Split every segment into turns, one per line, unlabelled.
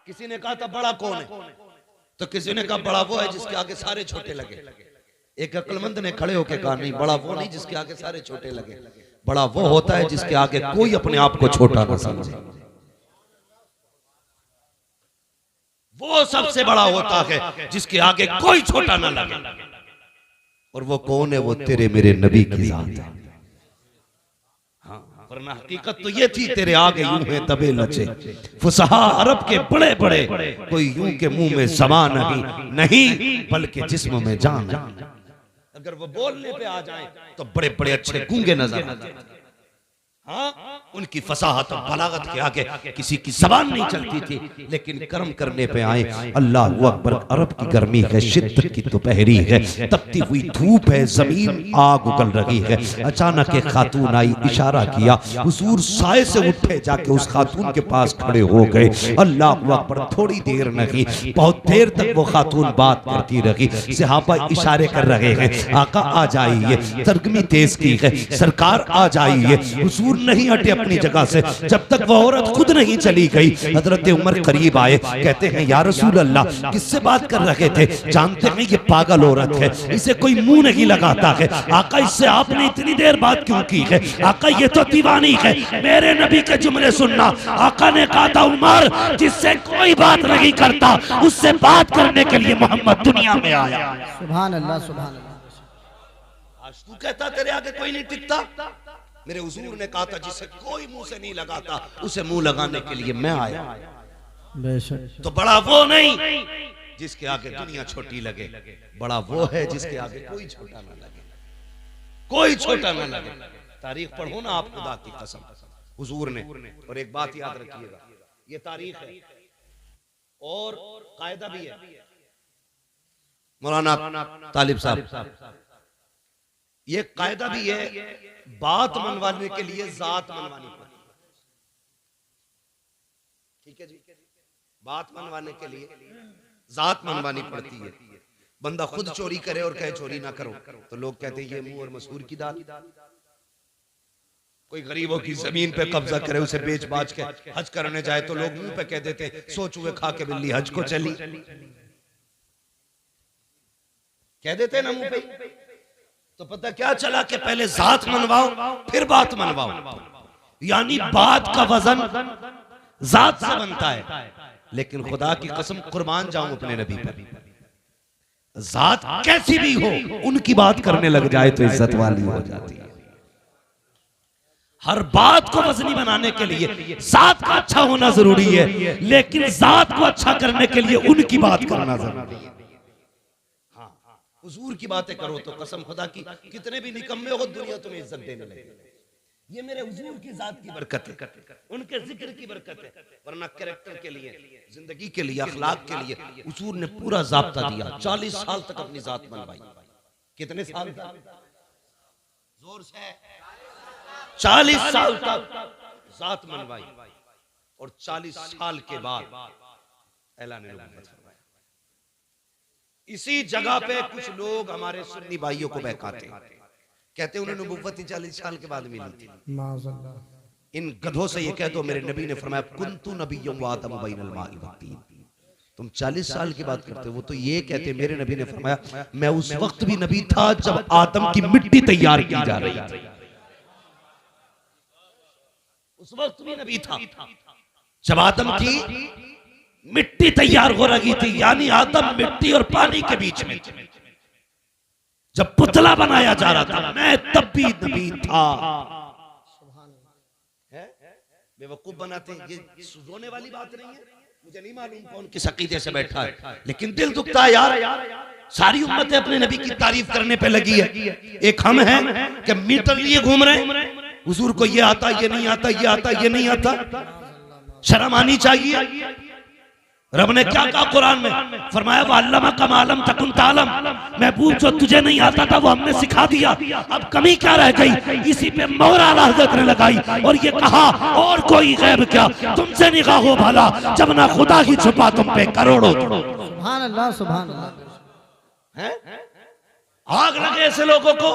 किसी ने कहा था बड़ा कौन है, तो किसी ने कहा बड़ा वो है जिसके आगे सारे छोटे लगे। एक अक्लमंद ने खड़े होकर कहा नहीं, बड़ा वो नहीं जिसके आगे सारे छोटे लगे, बड़ा वो होता है जिसके आगे कोई अपने आप को छोटा ना समझे। वो सबसे बड़ा होता है जिसके आगे कोई छोटा ना लगे। और वो कौन है? वो तेरे मेरे नबी की जात है। हाँ, वरना हकीकत तो ये थी, तेरे आगे यूं है तबे लचे फुसहा अरब के बड़े बड़े, कोई यूं के मुंह में ज़बान नहीं बल्कि जिस्म में जान। अगर वो बोलने पे आ जाए तो बड़े बड़े अच्छे गूंगे नजर आते हैं। हाँ, उनकी फसाहत और बलागत के आगे किसी की ज़बान नहीं चलती थी, लेकिन कर्म करने पे आए। अल्लाह अकबर। अरब की गर्मी है, शिद्दत की दोपहरी है, तपती हुई धूप है, जमीन आग उगल रही है। अचानक एक खातून आई, इशारा किया, हुजूर साए से उठे, जाके उस खातून के पास खड़े हो गए। अल्लाह अकबर। थोड़ी देर नहीं, बहुत देर तक वो खातून बात करती रही। सहाबा इशारे कर रहे हैं, आका आ जाइए, तरगमी तेज की है, सरकार आ जाइए। हुजूर नहीं हटे अपनी जगह से जब तक वो औरत खुद नहीं चली गई। हजरत उमर करीब आए, कहते हैं या रसूल अल्लाह, किससे बात कर रहे थे? जानते हैं ये पागल औरत है, इसे कोई मुंह नहीं लगाता है। आका, इससे आपने इतनी देर बात क्यों की है? आका, ये तो दीवानी है, मेरे नबी के जुमले सुनना। आका ने कहा था, उमर, जिससे कोई बात नहीं करता उससे बात करने के लिए मोहम्मद दुनिया में आया।
सुभान अल्लाह, सुभान अल्लाह।
आज तू कहता तेरे आगे कोई नहीं टिकता। मेरे हुजूर ने कहा था, जिसे कोई मुंह से नहीं लगाता उसे मुंह लगाने के लिए मैं आया।
बेशक।
तो बड़ा वो नहीं जिसके आगे दुनिया छोटी लगे, बड़ा वो है जिसके आगे कोई छोटा ना लगे, कोई छोटा ना लगे। तारीख पढ़ो ना आप, खुदा की कसम हुजूर ने। और एक बात याद रखिएगा, ये तारीख है और कायदा भी है। मौलाना तालिब साहब, ये कायदा भी है, बात मनवाने के लिए जात मनवानी पड़ती है। ठीक है जी, बात मनवाने के लिए जात मनवानी पड़ती है। बंदा खुद चोरी करे और कहे चोरी ना करो, तो लोग कहते हैं ये मुंह और मसूर की दाल। कोई गरीबों की जमीन पे कब्जा करे, उसे बेच बाच के हज करने जाए तो लोग मुंह पे कह देते हैं सो चूहे खा के बिल्ली हज को चली, कह देते हैं ना मुंह पे। तो पता क्या चला कि पहले जात मनवाओ फिर बात मनवाओ, यानी बात का वजन जात से बनता है। लेकिन खुदा की कसम कुर्बान जाऊं अपने नबी पर, जात कैसी भी हो उनकी बात करने लग जाए तो इज्जत वाली हो जाती है। हर बात को वजनी बनाने के लिए जात का अच्छा होना जरूरी है, लेकिन जात को अच्छा करने के लिए उनकी बात करना जरूरी है। हुजूर की बातें करो तो कसम खुदा की कितने भी निकम्मे हो दुनिया तुम्हें इज्जत देने लगे। ये मेरे हुजूर की जात की बरकत है, उनके जिक्र की बरकत है। वरना कैरेक्टर के लिए, जिंदगी के लिए, अखलाक के लिए हुजूर ने पूरा ज़ाब्ता दिया। 40 साल तक अपनी जात मनवाई। कितने साल तक? जोर से 40 साल तक जात मनवाई और 40 साल के बाद ऐलान नबूवत फरमाया। इसी जगह पे कुछ लोग हमारे सुन्नी भाइयों को बहकाते हैं, कहते हैं उन्हें नबूवत 40 साल के बाद मिली थी। इन गधों से ये कह दो मेरे नबी ने फरमाया कुन्तु नबिय्युम व आदम बैनल माइ वत्तीन। तुम 40 साल की बात करते हो, वो तो ये कहते मेरे नबी ने फरमाया मैं उस वक्त भी नबी था जब आदम की मिट्टी तैयार की जा रही थी। उस वक्त भी नबी था जब आदम की मिट्टी तैयार हो रही थी, यानी आदम मिट्टी और पानी के बीच में जब पुतला बनाया जा रहा था, मैं तब भी नबी था। बेवकूफ बनाते हैं, ये रोने वाली बात नहीं है। मुझे नहीं मालूम कौन किस अकीदे से बैठा है, लेकिन दिल दुखता है यार। सारी उम्मतें अपने नबी की तारीफ करने पे लगी है, एक हम हैं कि मीटर लिए घूम रहे हैं। हुजूर को ये आता, ये नहीं आता, ये आता, ये नहीं आता। शर्म आनी चाहिए। रब ने क्या कहा कुरान में? फरमाया वअल्लमा कमा लम तकुन तालम, महबूब जो तुझे नहीं आता था वो हमने सिखा दिया। अब कमी क्या रह गई? इसी पे मोहर आला हज़रत ने लगाई और ये कहा और कोई गैब क्या, तुमसे निगाह हो भला जब ना खुदा ही छुपा तुम पे करोड़ों।
सुभान अल्लाह, सुभान अल्लाह।
आग लगे ऐसे लोगों को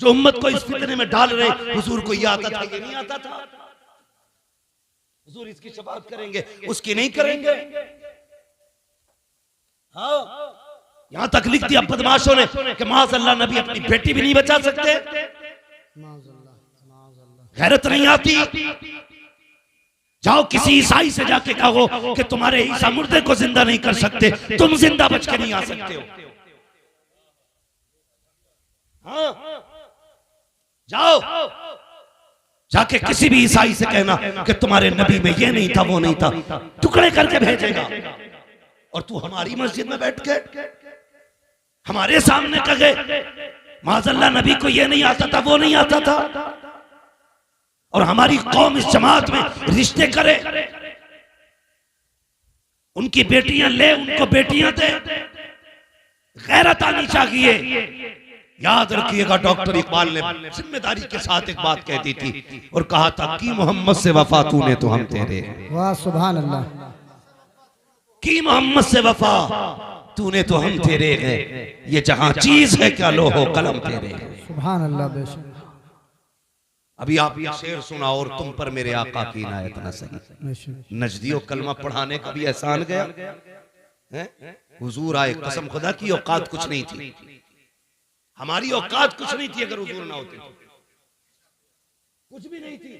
जो उम्मत को इस फितने में डाल रहे। हुजूर को ये आता था, ये नहीं आता था। हुजूर इसकी शफाअत करेंगे, उसकी नहीं करेंगे। हाँ, यहां तक लिख दिया बदमाशों ने कि माज़अल्लाह नबी अपनी बेटी भी नहीं बचा सकते। गैरत नहीं आती। जाओ किसी ईसाई से जाके कहो कि तुम्हारे ईसा मुर्दे को जिंदा नहीं कर सकते, तुम जिंदा बच के नहीं आ सकते हो। हाँ, जाओ जाके किसी भी ईसाई से कहना कि तुम्हारे नबी में ये नहीं था, वो नहीं था, टुकड़े करके भेजेगा। और तू हमारी मस्जिद में बैठ के हमारे सामने कहे माज़अल्लाह नबी को ये नहीं आता था, वो नहीं आता था, और हमारी कौम इस जमात में रिश्ते करे, उनकी बेटियां ले, उनको बेटियां दे। गैरत आनी चाहिए। याद रखिएगा, डॉक्टर इकबाल ने जिम्मेदारी के साथ एक बात कह दी थी और कहा था कि मोहम्मद से वफा तूने तो हम तेरे।
वाह सुभान अल्लाह।
कि मोहम्मद से वफा तूने तो हम तेरे हैं, ये जहां चीज है क्या लोहो कलम तेरे।
सुभान अल्लाह। बेशक
अभी आप ये शेर सुना, और तुम पर मेरे आका की इनायत न सही। नजदियों कलमा पढ़ाने का भी एहसान गया है। हुजूर आए, कसम खुदा की औकात कुछ नहीं थी, हमारी औकात कुछ नहीं थी अगर हुजूर ना होते तो। कुछ भी नहीं थी।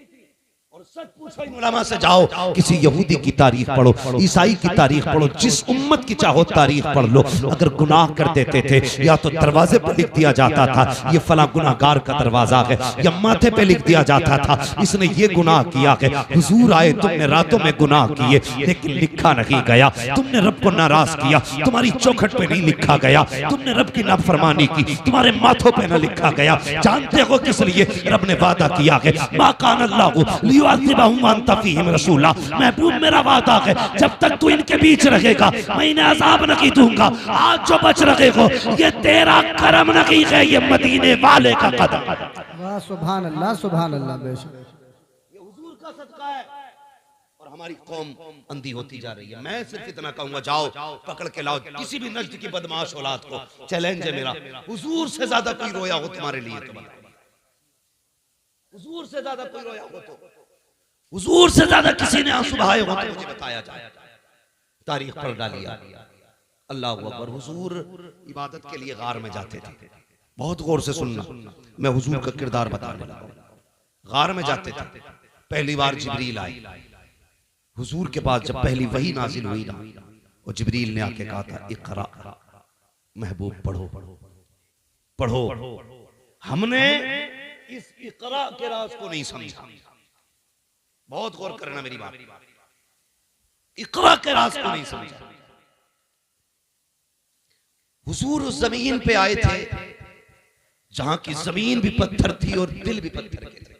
और सच पूछो इन उलमा से, जाओ किसी यहूदी की तारीख पढ़ो, ईसाई की तारीख पढ़ो, जिस उम्मत की चाहो तारीख पढ़ लो। अगर गुनाह कर देते थे, या तो दरवाजे पर लिख दिया जाता था ये फला गुनाहगार का दरवाजा है, या माथे पे लिख दिया जाता था इसने ये गुनाह किया है। हुजूर आए, तुमने रातों में गुनाह किए लेकिन लिखा नहीं गया, तुमने रब को नाराज किया, तुम्हारी चौखट पे नहीं लिखा गया, तुमने रब की नाफरमानी की, तुम्हारे माथों पे न लिखा गया। जानते हो किस लिए? रब ने वादा किया है, मा कान अल्लाहु रसूला, महबूब मेरा वादा है जब तक तू इनके बीच रहेगा मैं इन्हें अजाब नहीं दूंगा। आज जो बच रहे हो ये तेरा करम नहीं है, ये मदीने वाले का कदम।
वाह सुभान अल्लाह, सुभान अल्लाह। बेशक
ये हुजूर का सदका है। और हमारी कौम अंधी होती जा रही है। मैं सिर्फ इतना कहूंगा, जाओ पकड़ के लाओ किसी भी नज्द की बदमाश औलाद को। चैलेंज है मेरा, हुजूर से ज्यादा कोई रोया हो तुम्हारे लिए तो बताओ। हुजूर से ज्यादा कोई रोया हो तो, हुजूर से ज्यादा किसी ने आंसू बहाए हो तो मुझे बताया जाए। तारीख पढ़ डालिए। अल्लाह अकबर। हुजूर इबादत के लिए गार में जाते थे। बहुत गौर से सुनना, मैं हुजूर का किरदार बताने लगा। गार में जाते थे, पहली बार जिब्रील आए हुजूर के पास। जब पहली वही नाजिल हुई ना, वो जिब्रील ने आके कहा था इकरा, महबूब पढ़ो पढ़ो। हमने इस इकरा के राज को नहीं समझा। बहुत गौर करना मेरी बात, इकरा के राज को नहीं समझा। हुजूर उस जमीन पे आए थे जहां की जमीन भी पत्थर थी और दिल भी पत्थर के थे।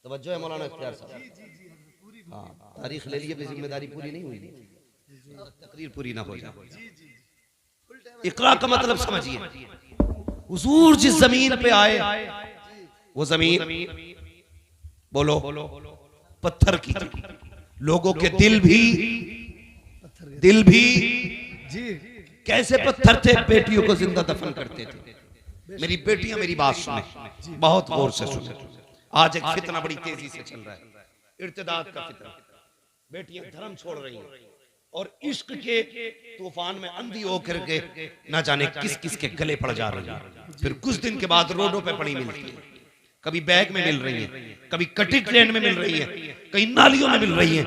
तवज्जो है मौलाना इख्तियार साहब। हाँ, तारीख ले लिए, जिम्मेदारी पूरी नहीं हुई, तकरीर पूरी ना हो जाए। इकरा का मतलब समझिए। हुजूर जिस जमीन पे आए वो जमीन बोलो पत्थर की थी। लोगों के दिल भी कैसे पत्थर थे? बेटियों को जिंदा दफन करते थे। मेरी बेटियां मेरी बात सुने, बहुत गौर से सुने। आज एक फितना बड़ी तेजी से चल रहा है, इर्तिदाद का फितना। बेटियां धर्म छोड़ रही हैं और इश्क के तूफान में अंधी होकर के न जाने किस किस के गले पड़ जा रही है। फिर कुछ दिन के बाद रोडों पे पड़ी मिलती है, कभी बैग में मिल रही है, कभी कटी ट्रेन में मिल रही है, कहीं नालियों में मिल रही है,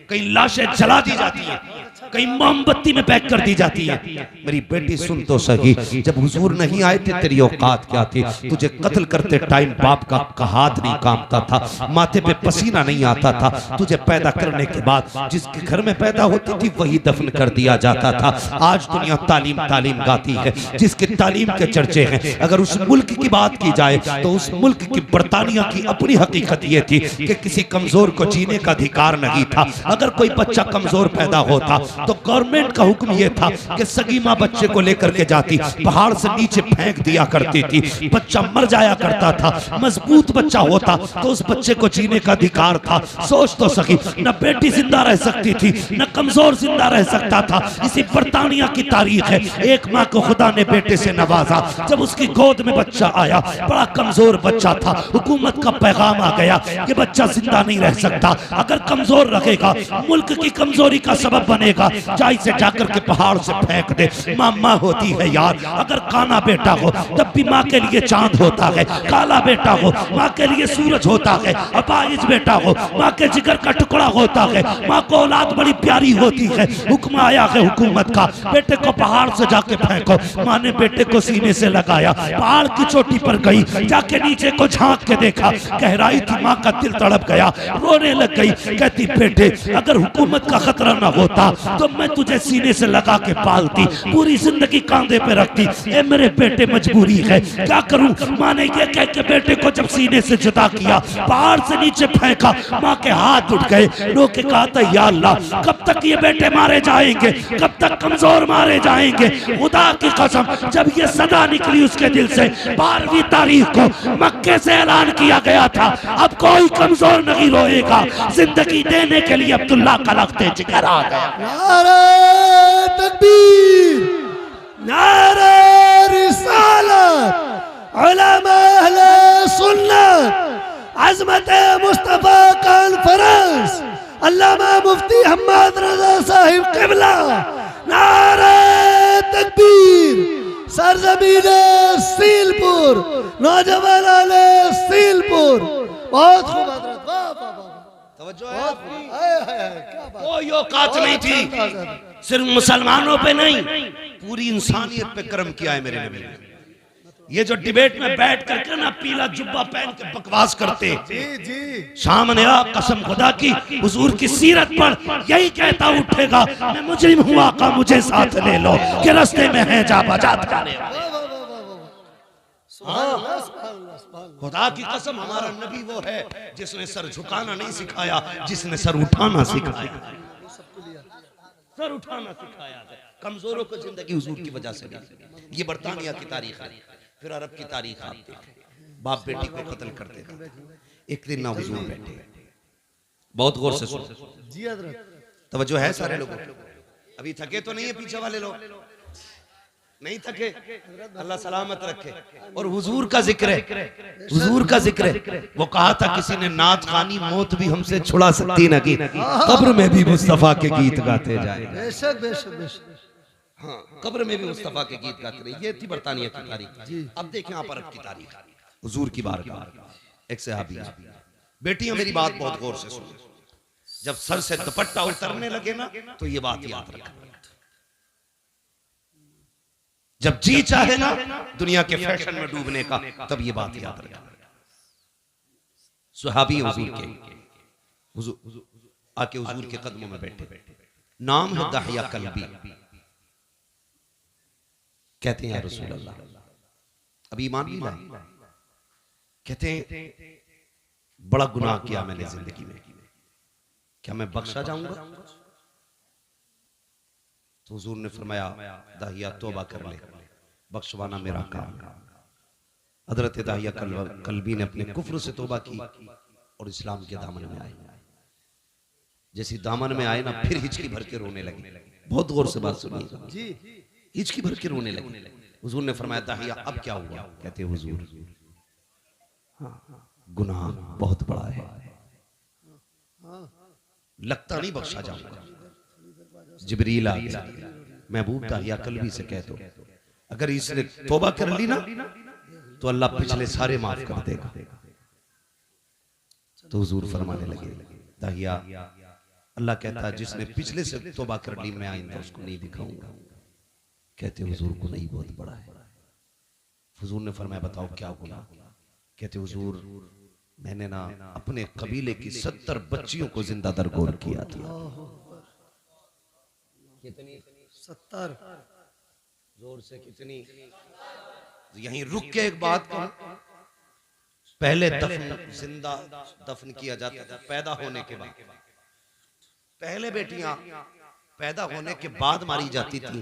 कहीं लाशें जला दी जाती हैं, कहीं मोमबत्ती में पैक कर दी जाती है। मेरी बेटी सुन तो सही, जब हुजूर नहीं आए थे तेरी औकात क्या थी? तुझे कत्ल करते टाइम बाप का हाथ नहीं कांपता था, माथे पे पसीना नहीं आता था। तुझे पैदा करने के बाद जिसके घर में पैदा होती थी वही दफन कर दिया जाता था। आज दुनिया तालीम तालीम गाती है, जिसके तालीम के चर्चे हैं। अगर उस मुल्क की बात की जाए तो उस मुल्क की बरतानिया की अपनी हकीकत ये थी कि किसी कमजोर को जीने का अधिकार नहीं था। अगर कोई बच्चा कमजोर पैदा होता तो गवर्नमेंट का हुक्म यह था कि सगी माँ बच्चे को लेकर के जाती, पहाड़ से नीचे फेंक दिया करती थी, बच्चा मर जाया करता था। मजबूत बच्चा होता तो उस बच्चे को जीने का अधिकार था। सोच तो सकी, न बेटी जिंदा रह सकती थी न कमजोर जिंदा रह सकता था। इसी बर्तानिया की तारीख है, एक माँ को खुदा ने बेटे से नवाजा, जब उसकी गोद में बच्चा आया, बड़ा कमजोर बच्चा था, हुकूमत का पैगाम आ गया कि बच्चा जिंदा नहीं रह सकता, अगर कमजोर रखेगा मुल्क की कमजोरी का सबब बनेगा, जा इसे जाकर के पहाड़ से फेंक दे। माँ माँ होती है यार, अगर काना बेटा हो तब भी माँ के लिए चांद होता है, काला बेटा हो माँ के लिए सूरज होता है, अपाहिज बेटा हो माँ के जिगर का टुकड़ा होता है, माँ को औलाद बड़ी प्यारी होती है। हुक्म आया है हुकूमत का, बेटे को पहाड़ से जाके फेंको। माँ ने बेटे को सीने से लगाया, पहाड़ की चोटी पर गई, जाके नीचे को झांक के देखा, गहराई थी, माँ का दिल तड़प गया, रोने लग गई। कहती बेटे अगर हुकूमत का खतरा न होता तो मैं तुझे सीने से लगा के पालती, पूरी जिंदगी कांधे पे रखती। ए मेरे बेटे मजबूरी है, क्या करूं। माँ ने ये कह के बेटे को जब सीने से जुदा किया, पहाड़ से नीचे फेंका, माँ के हाथ उठ गए। रो के कहा था या अल्लाह कब तक ये बेटे मारे जाएंगे, कब तक कमजोर मारे जाएंगे। खुदा की कसम जब ये सदा निकली उसके दिल से, 12वीं तारीख को मक्के से ऐलान किया गया था अब कोई कमजोर नहीं रोएगा, जिंदगी देने के लिए अब्दुल्ला का लख्ते जिगर आ गया।
नारे तकबीर, नारे रिसालत, उलमा अहले सुन्नत, अज़मत मुस्तफा कॉन्फ्रेंस, अल्लामा मुफ्ती हम्मद रजा साहिब किबला। नारे तकबीर, सरजमीन सीलपुर, नौजवान आले सीलपुर। बहुत खूब हजरत, वाह वाह वाह,
तवज्जो है। कोई औकात नहीं थी, सिर्फ मुसलमानों पे नहीं पूरी इंसानियत पे कर्म किया है मेरे नबी ने। ये जो डिबेट में बैठ करके ना पीला जुब्बा पहन के बकवास करते, सामने आ कसम खुदा की हुजूर की सीरत पर यही कहता उठेगा मैं मुजरिम हूँ आका मुझे साथ ले लो, कि रास्ते में है जा बजा थाने। खुदा की कसम हमारा नबी वो है जिसने सर झुकाना नहीं सिखाया, जिसने सर उठाना सिखाया, सर उठाना सिखाया। कमजोरों को जिंदगी हुजूर की वजह से मिली। ये बर्तानिया की तारीख है। फिर अरब की तारीख आप देखें, बाप बेटी को कत्ल करते थे। एक दिन ना हुजूर बैठे, बहुत गौर से सुनो
जी हजरत,
तवज्जो है सारे लोगों। अभी थके तो नहीं है पीछे वाले लोग, नहीं थके, अल्लाह सलामत रखे। और हुजूर का जिक्र है, हुजूर का जिक्र है। वो कहा था किसी ने नात खानी मौत भी हमसे छुड़ा सकती न की, कब्र में भी मुस्तफा के गीत गाते जाए।
बेशक बेशक बेशक,
हाँ कब्र में भी मुस्तफा के गीत गाते रहे। ये थी बर्तानिया की तारीख। अब देखें आप अरब की तारीख, हुजूर की बारगाह। एक सहाबी, बेटियां मेरी बात बहुत गौर से सुनो, जब सर से दुपट्टा उतरने लगे ना तो ये बात याद रखना, जब जी चाहे ना दुनिया के फैशन में डूबने का तब ये बात याद रखना। सहाबी हुजूर के, हुजूर आके हुजूर के कदमों में बैठे, नाम है दहिया कल्बी। कहते हैं या रसूल अल्लाह अभी ईमान नहीं लाए, कहते हैं बड़ा गुनाह किया मैंने जिंदगी में, क्या मैं बख्शा जाऊंगा? तो हुजूर ने फरमाया दाहिया तौबा कर ले, बख्शवाना मेरा काम है। हजरत दाहिया कल्बी ने अपने कुफ्र से तौबा की और इस्लाम के दामन में आए। जैसी दामन में आए ना फिर हिचकी भर के रोने लगे। बहुत गौर से बात सुनिए जी, हिचकी भर के रोने लगे। हुजूर ने फरमाया दाहिया अब क्या हुआ? कहते हुजूर गुनाह बहुत बड़ा है, लगता नहीं बख्शा जाऊंगा। जिब्रील आ गया, महबूब दाहिया कल्बी से कह दो अगर इसने तौबा कर ली ना तो अल्लाह पिछले सारे माफ कर देगा। तो हुजूर फरमाने लगे दाहिया अल्लाह कहता है जिसने पिछले से तौबा कर ली मैं आइंदा उसको नहीं दिखाऊंगा। कहते हुजूर को नहीं बहुत बड़ा है। हुजूर ने फरमाया बताओ क्या गुनाह? कहते हुजूर मैंने ना अपने कबीले की 70 बच्चियों को जिंदा दरगोर किया था। कितनी? 70। जोर से कितनी? यहीं रुक के एक बात कहूं, पहले दफन जिंदा दफन किया जाता था पैदा होने के बाद, पहले बेटियां पैदा होने के बाद मारी जाती थी,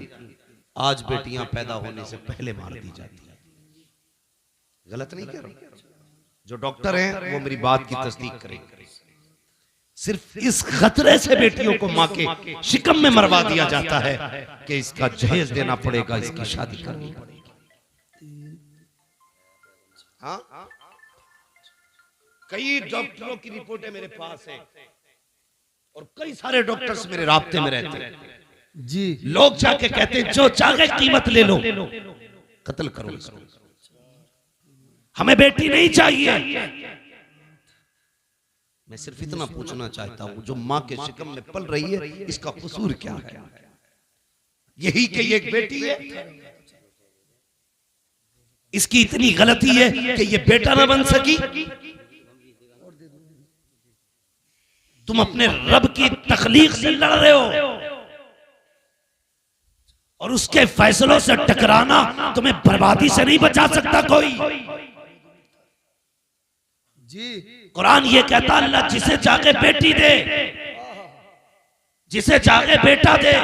आज बेटियां पैदा होने से पहले मार दी जाती है। गलत नहीं कह रहा, जो डॉक्टर हैं वो मेरी बात की तस्दीक करेंगे। सिर्फ इस खतरे से बेटियों को मां के शिकम में मरवा दिया जाता है कि इसका जहेज देना पड़ेगा, इसकी शादी करनी पड़ेगी। हाँ, कई डॉक्टरों की रिपोर्टें मेरे पास हैं और कई सारे डॉक्टर्स मेरे राब्ते में रहते हैं
जी।
लोग जाके कहते हैं जो चाहे कीमत ले लो, कत्ल करो इसको, हमें बेटी नहीं चाहिए। मैं सिर्फ इतना पूछना चाहता हूं, जो मां के शिकम में पल रही है इसका कसूर क्या है? यही कि ये एक बेटी है, इसकी इतनी गलती है कि ये बेटा ना बन सकी। तुम अपने रब की तखलीक से लड़ रहे हो और उसके फैसलों से टकराना तुम्हें बर्बादी से नहीं बचा सकता कोई।
जी।
कुरान ये कहता है अल्लाह जिसे चाहे बेटी दे, जिसे चाहे बेटा दे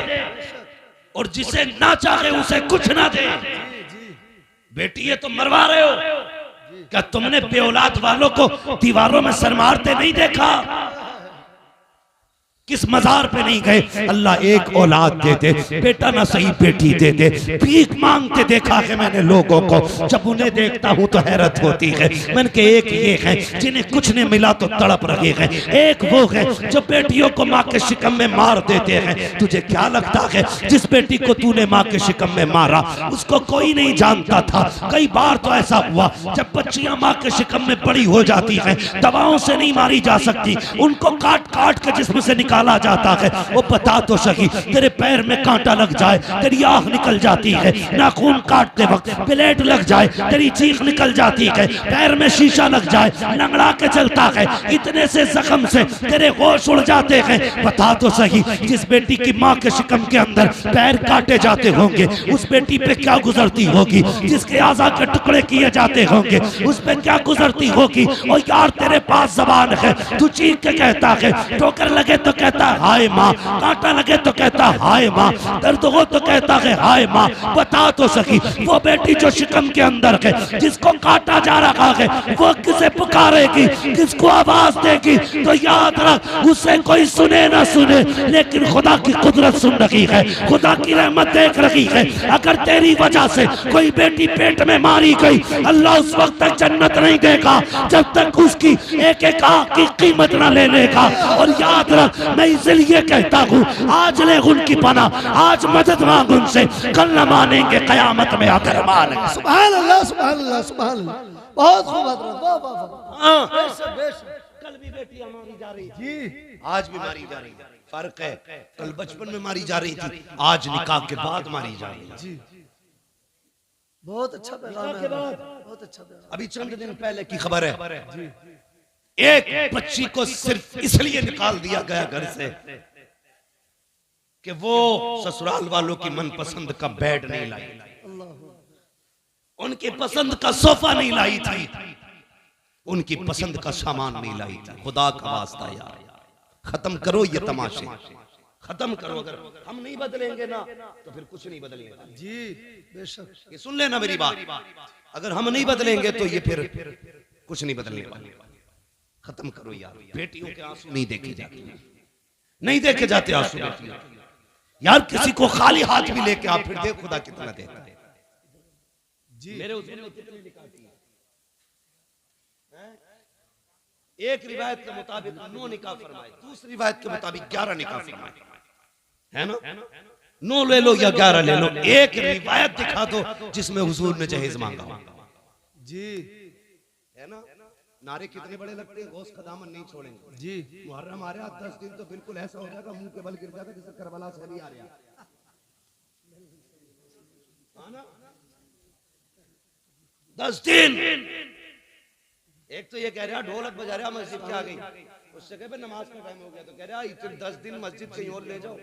और जिसे ना चाहे उसे कुछ ना दे। बेटी ये तो मरवा रहे हो, क्या तुमने बेऔलाद वालों को दीवारों में सर मारते नहीं देखा? किस मजार पे नहीं गए अल्लाह एक औलाद दे दे, बेटा ना सही बेटी दे दे। भीख मांगते देखा है मैंने लोगों को, जब उन्हें देखता हूं तो हैरत होती है। मैंने के एक ये है जिन्हें कुछ नहीं मिला तो तड़प रहे हैं, एक वो है जो बेटियों को माँ के शिकम में मार देते हैं। तुझे क्या लगता है जिस बेटी को तूने माँ के शिकम में मारा उसको कोई नहीं जानता था? कई बार तो ऐसा हुआ जब बच्चियां माँ के शिकम में बड़ी हो जाती हैं, दवाओं से नहीं मारी जा सकती, उनको काट काट के जिस्म से निकाला जाता है। वो बता तो सही, तेरे पैर में कांटा लग जाए, तेरी आंख निकल जाती है, नाखून काटते वक्त ब्लेड लग जाए, तेरी चीख निकल जाती है, पैर में शीशा लग जाए, लंगड़ा के चलता है, इतने से जख्म से तेरे होश उड़ जाते हैं। बता तो सही, जिस बेटी की माँ के शिकम के अंदर पैर काटे जाते होंगे उस बेटी पे क्या गुजरती होगी? जिसके आज़ा के टुकड़े किए जाते होंगे उस पे क्या गुजरती होगी? और यार तेरे पास जबान है, तू चीख के कहता है, ठोकर लगे तो कहता है हाय माँ, कांटा लगे तो कहता है हाय माँ, दर्द हो तो कहता है हाय माँ। बता तो सकी, वो बेटी जो शिकम के अंदर है, जिसको काटा जा रहा है, वो किसे पुकारेगी, किसको आवाज देगी? तो याद रख, उसे कोई सुने ना सुने लेकिन खुदा की कुदरत सुन रही है, खुदा की रहमत देख रही है। अगर तेरी वजह से कोई बेटी पेट में मारी गई, अल्लाह उस वक्त तक जन्नत नहीं देगा जब तक उसकी एक एक आंख की कीमत ना ले लेगा। और याद रख, मैं इसलिए कहता हूँ आज ले उनकी पनाह, आज मदद मांग उनसे, कल न मानेंगे कयामत में आकर मानेंगे।
सुभान अल्लाह, सुभान अल्लाह, सुभान अल्लाह। बहुत खूब हजरत, वाह वाह वाह। बेशक बेशक।
कल भी बेटियां मारी जा रही थी,
जी।
आज भी मारी जा रही है। फर्क है, कल बचपन में मारी जा रही थी, आज निकाह के बाद मारी जा रही है।
जी। बहुत अच्छा पैगाम है, बहुत अच्छा पैगाम।
अभी चंद दिन पहले की खबर है, एक बच्ची को सिर्फ इसलिए निकाल दिया गया घर से कि वो ससुराल वालों की मनपसंद का बेड नहीं लाई, उनकी पसंद का सोफा नहीं लाई थी, उनकी पसंद का सामान नहीं लाई थी। खुदा का वास्ता यार, खत्म करो ये तमाशे, खत्म करो। अगर हम नहीं बदलेंगे ना तो फिर कुछ नहीं बदलेगा।
जी बेशक।
ये सुन लेना मेरी बात, अगर हम नहीं बदलेंगे तो ये फिर कुछ नहीं बदलने वाला। खत्म करो यार, बेटियों के आंसू नहीं देखे जाते, नहीं देखे जाते आंसू बेटियों। यार किसी को खाली हाथ भी लेके आप फिर देख खुदा कितना देता है। जी मेरे उसूल में कितनी निकाह है? एक रिवायत के मुताबिक 9 निकाह फरमाए, दूसरी रिवायत के मुताबिक 11 निकाह फरमाए, है ना? 9 ले लो या 11 ले लो, एक रिवायत दिखा दो जिसमें हुजूर ने जहेज मांगा हो। जी है ना? नारे कितने बड़े लगते हैं, गौस का दामन नहीं छोड़ेंगे। जी मुहर्रम आ रहा 10 दिन तो बिल्कुल ऐसा हो जाएगा, मुंह के बल गिर जाएगा जैसे करबला से अली आ रहा। 10 दिन। एक तो ये कह रहा ढोलक बजा रहा मस्जिद क्या गई, उससे कहे नमाज का टाइम हो गया, तो कह रहा इतने 10 दिन मस्जिद कहीं और ले जाओ,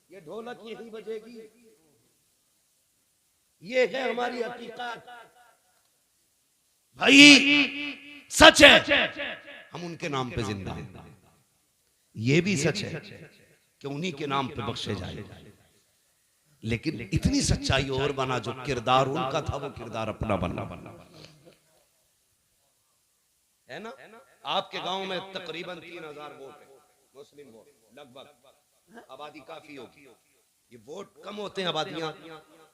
ये ढोलक यही बजेगी। ये है हमारी हकीकत भाई, सच है, हम उनके नाम पे जिंदा हैं। ये भी सच है कि उन्हीं के नाम पे बख्शे जाए, लेकिन इतनी सच्चाई और बना जो किरदार उनका था वो किरदार अपना बनना है ना। आपके गांव में तकरीबन 3000 वोट है, मुस्लिम वोट लगभग, आबादी काफी होगी। ये वोट कम होते हैं, आबादियां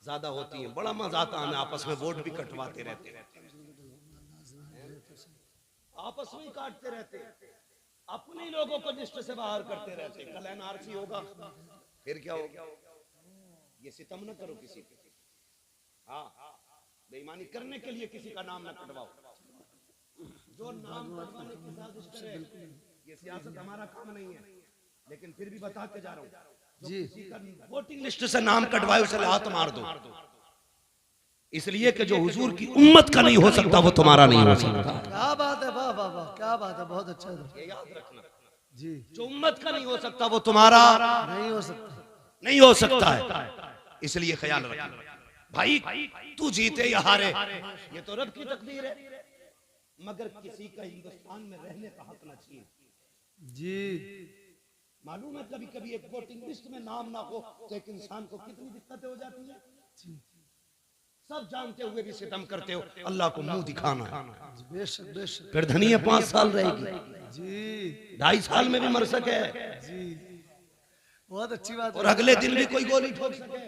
ज्यादा होती हैं। बड़ा मजा आता है, आपस में वोट भी कटवाते रहते हैं, आपस में ही काटते रहते हैं, अपने ही लोगों को लिस्ट से बाहर करते रहते हैं। कल एनआरसी होगा, फिर क्या होगा? ये सितम न करो किसी पे, हाँ बेईमानी करने के लिए किसी का नाम न कटवाओ। जो नाम कटवाने की साजिश करे, ये सियासत हमारा काम नहीं है, लेकिन फिर भी बता के जा रहा हूँ, जी वोटिंग लिस्ट से नाम कटवाए उसे लात मार दो, इसलिए कि जो हुजूर की उम्मत का नहीं हो सकता वो तुम्हारा नहीं हो सकता।
क्या बात है, वाह वाह वाह, क्या बात है, बहुत अच्छा।
ये याद रखना
जी,
जो उम्मत का नहीं हो सकता वो तुम्हारा
नहीं हो सकता,
नहीं हो सकता है, इसलिए ख्याल रखना भाई। तू जीते या हारे ये तो रब की तकदीर है, मगर किसी का हिंदुस्तान में रहने का हक न छीन।
जी
मालूम है कभी कभी एक वोटिंग लिस्ट में नाम ना हो तो एक इंसान को कितनी दिक्कतें हो जाती हैं। सब जानते हुए भी सितम करते हो, अल्लाह को मुंह दिखाना है।
बेशक बेशक।
फिर धनिया 5 साल रहेगी,
जी
2.5 साल में भी मर सके,
जी बहुत अच्छी बात।
और अगले दिन भी कोई गोली ठोक सके।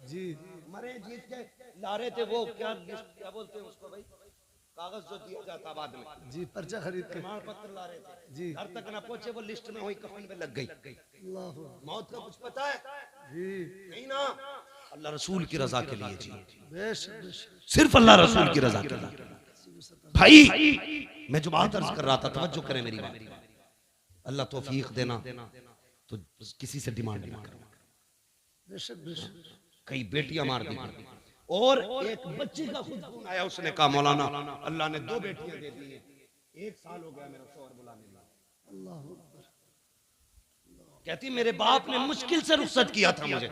जी
मरे जीत के ला रहे थे वो क्या बोलते हैं उसको भाई, कागज जो दिया जाता बाद में,
जी पर्चा खरीद के,
प्रमाण पत्र ला रहे थे,
जी
घर तक ना पहुंचे वो लिस्ट में वही कफन में लग गई।
अल्लाह,
मौत का कुछ पता है
जी
नहीं ना, अल्लाह रसूल की रजा के लिए जी,
बेशक बेशक,
सिर्फ अल्लाह रसूल की रजा के लिए। भाई मैं जो बात अर्ज कर रहा था, तवज्जो करें मेरी बात, अल्लाह तौफीक देना तो किसी से डिमांड नहीं करना।
बेशक बेशक।
कई बेटियां मार दी, और एक बच्ची का खुद फोन आया, उसने कहा मौलाना अल्लाह ने 2 बेटियां दे दी हैं, 1 साल हो गया मेरा शौहर बुलाने लगा।
अल्लाह अकबर।
कहती मेरे बाप ने मुश्किल से रुखसत किया था मुझे,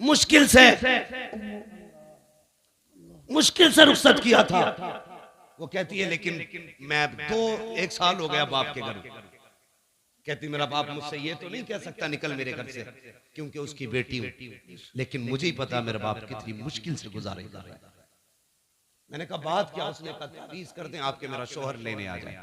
मुश्किल से रुखसत किया था। वो कहती है लेकिन मैं 1 साल हो गया बाप के घर। कहती मेरा बाप मुझसे ये तो नहीं कह सकता निकल मेरे घर से, क्योंकि उसकी बेटी हूं, लेकिन मुझे ही पता मेरा बाप कितनी मुश्किल से गुजारेगा। मैंने कहा बात क्या? उसने कहा तावीज़ कर दें आपके मेरा शौहर लेने आ जाए।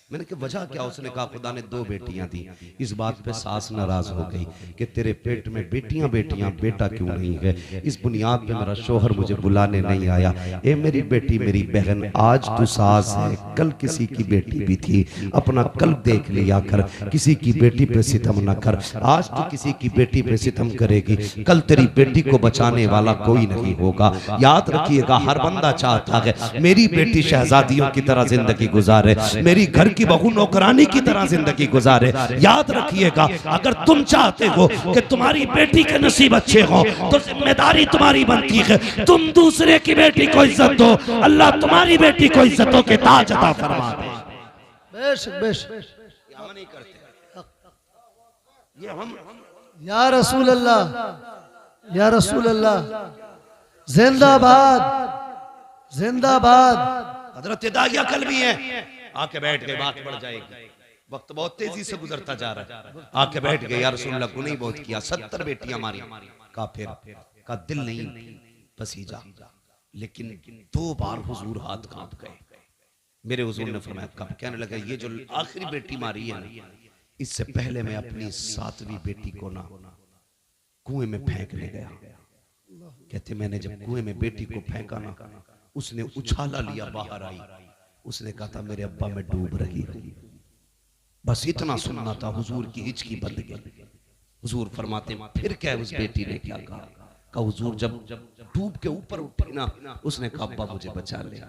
मैंने कहा वजह क्या? उसने कहा खुदा ने 2 बेटियां दी। इस बात पे सास नाराज हो गई कि तेरे पेट में बेटियां बेटियां, बेटा क्यों नहीं है? इस बुनियाद पे मेरा शौहर मुझे बुलाने नहीं आया। ए मेरी बेटी, मेरी बहन, आज तू सास है, कल किसी की बेटी भी थी, अपना कल देख लिया कर, किसी की बेटी पे सितम न कर। आज तू किसी की बेटी पे सितम करेगी, कल तेरी बेटी को बचाने वाला कोई नहीं होगा। याद रखिएगा, हर बंदा चाहता है मेरी बेटी शहजादियों की तरह जिंदगी गुजारे, मेरी घर की बहू नौकरानी की तरह जिंदगी गुजारे। याद रखिएगा, अगर तुम चाहते हो कि तुम्हारी बेटी के नसीब अच्छे हो तो जिम्मेदारी तुम्हारी बनती है तुम दूसरे की बेटी को इज्जत दो, अल्लाह तुम्हारी बेटी को इज्जतों के ताज अता फरमा दे।
बेशक बेशक।
हम नहीं करते ये, हम
या रसूल अल्लाह, या रसूल अल्लाह, जिंदाबाद जिंदाबाद।
हजरत दागिया कल भी है, आके बैठ गए, बात बढ़ जाएगी, वक्त बहुत तेजी से गुजरता जा रहा है। आके बैठ गए, या रसूल अल्लाह गुनाह बहुत किया, 70 बेटियां मारी। का दिल नहीं पसीजा, लेकिन 2 बार हुजूर हाथ कांप गए। मेरे हुजूर ने फरमाया कब? कहने लगा ये जो आखिरी बेटी मारी है ना, इससे पहले मैं अपनी 7वीं बेटी को ना कुएं में फेंकने गया। कहते मैंने जब कुएं में बेटी को फेंका ना, उसने उछाला लिया, बाहर आई, उसने कहा था मेरे अब्बा मैं डूब रही हूं। बस इतना सुनना था, हुजूर की हिचकी बंद गई। हुजूर फरमाते फिर क्या उस बेटी ने क्या कहा? हुजूर जब डूब के ऊपर उठी ना, उसने कहा अब्बा मुझे बचा ले,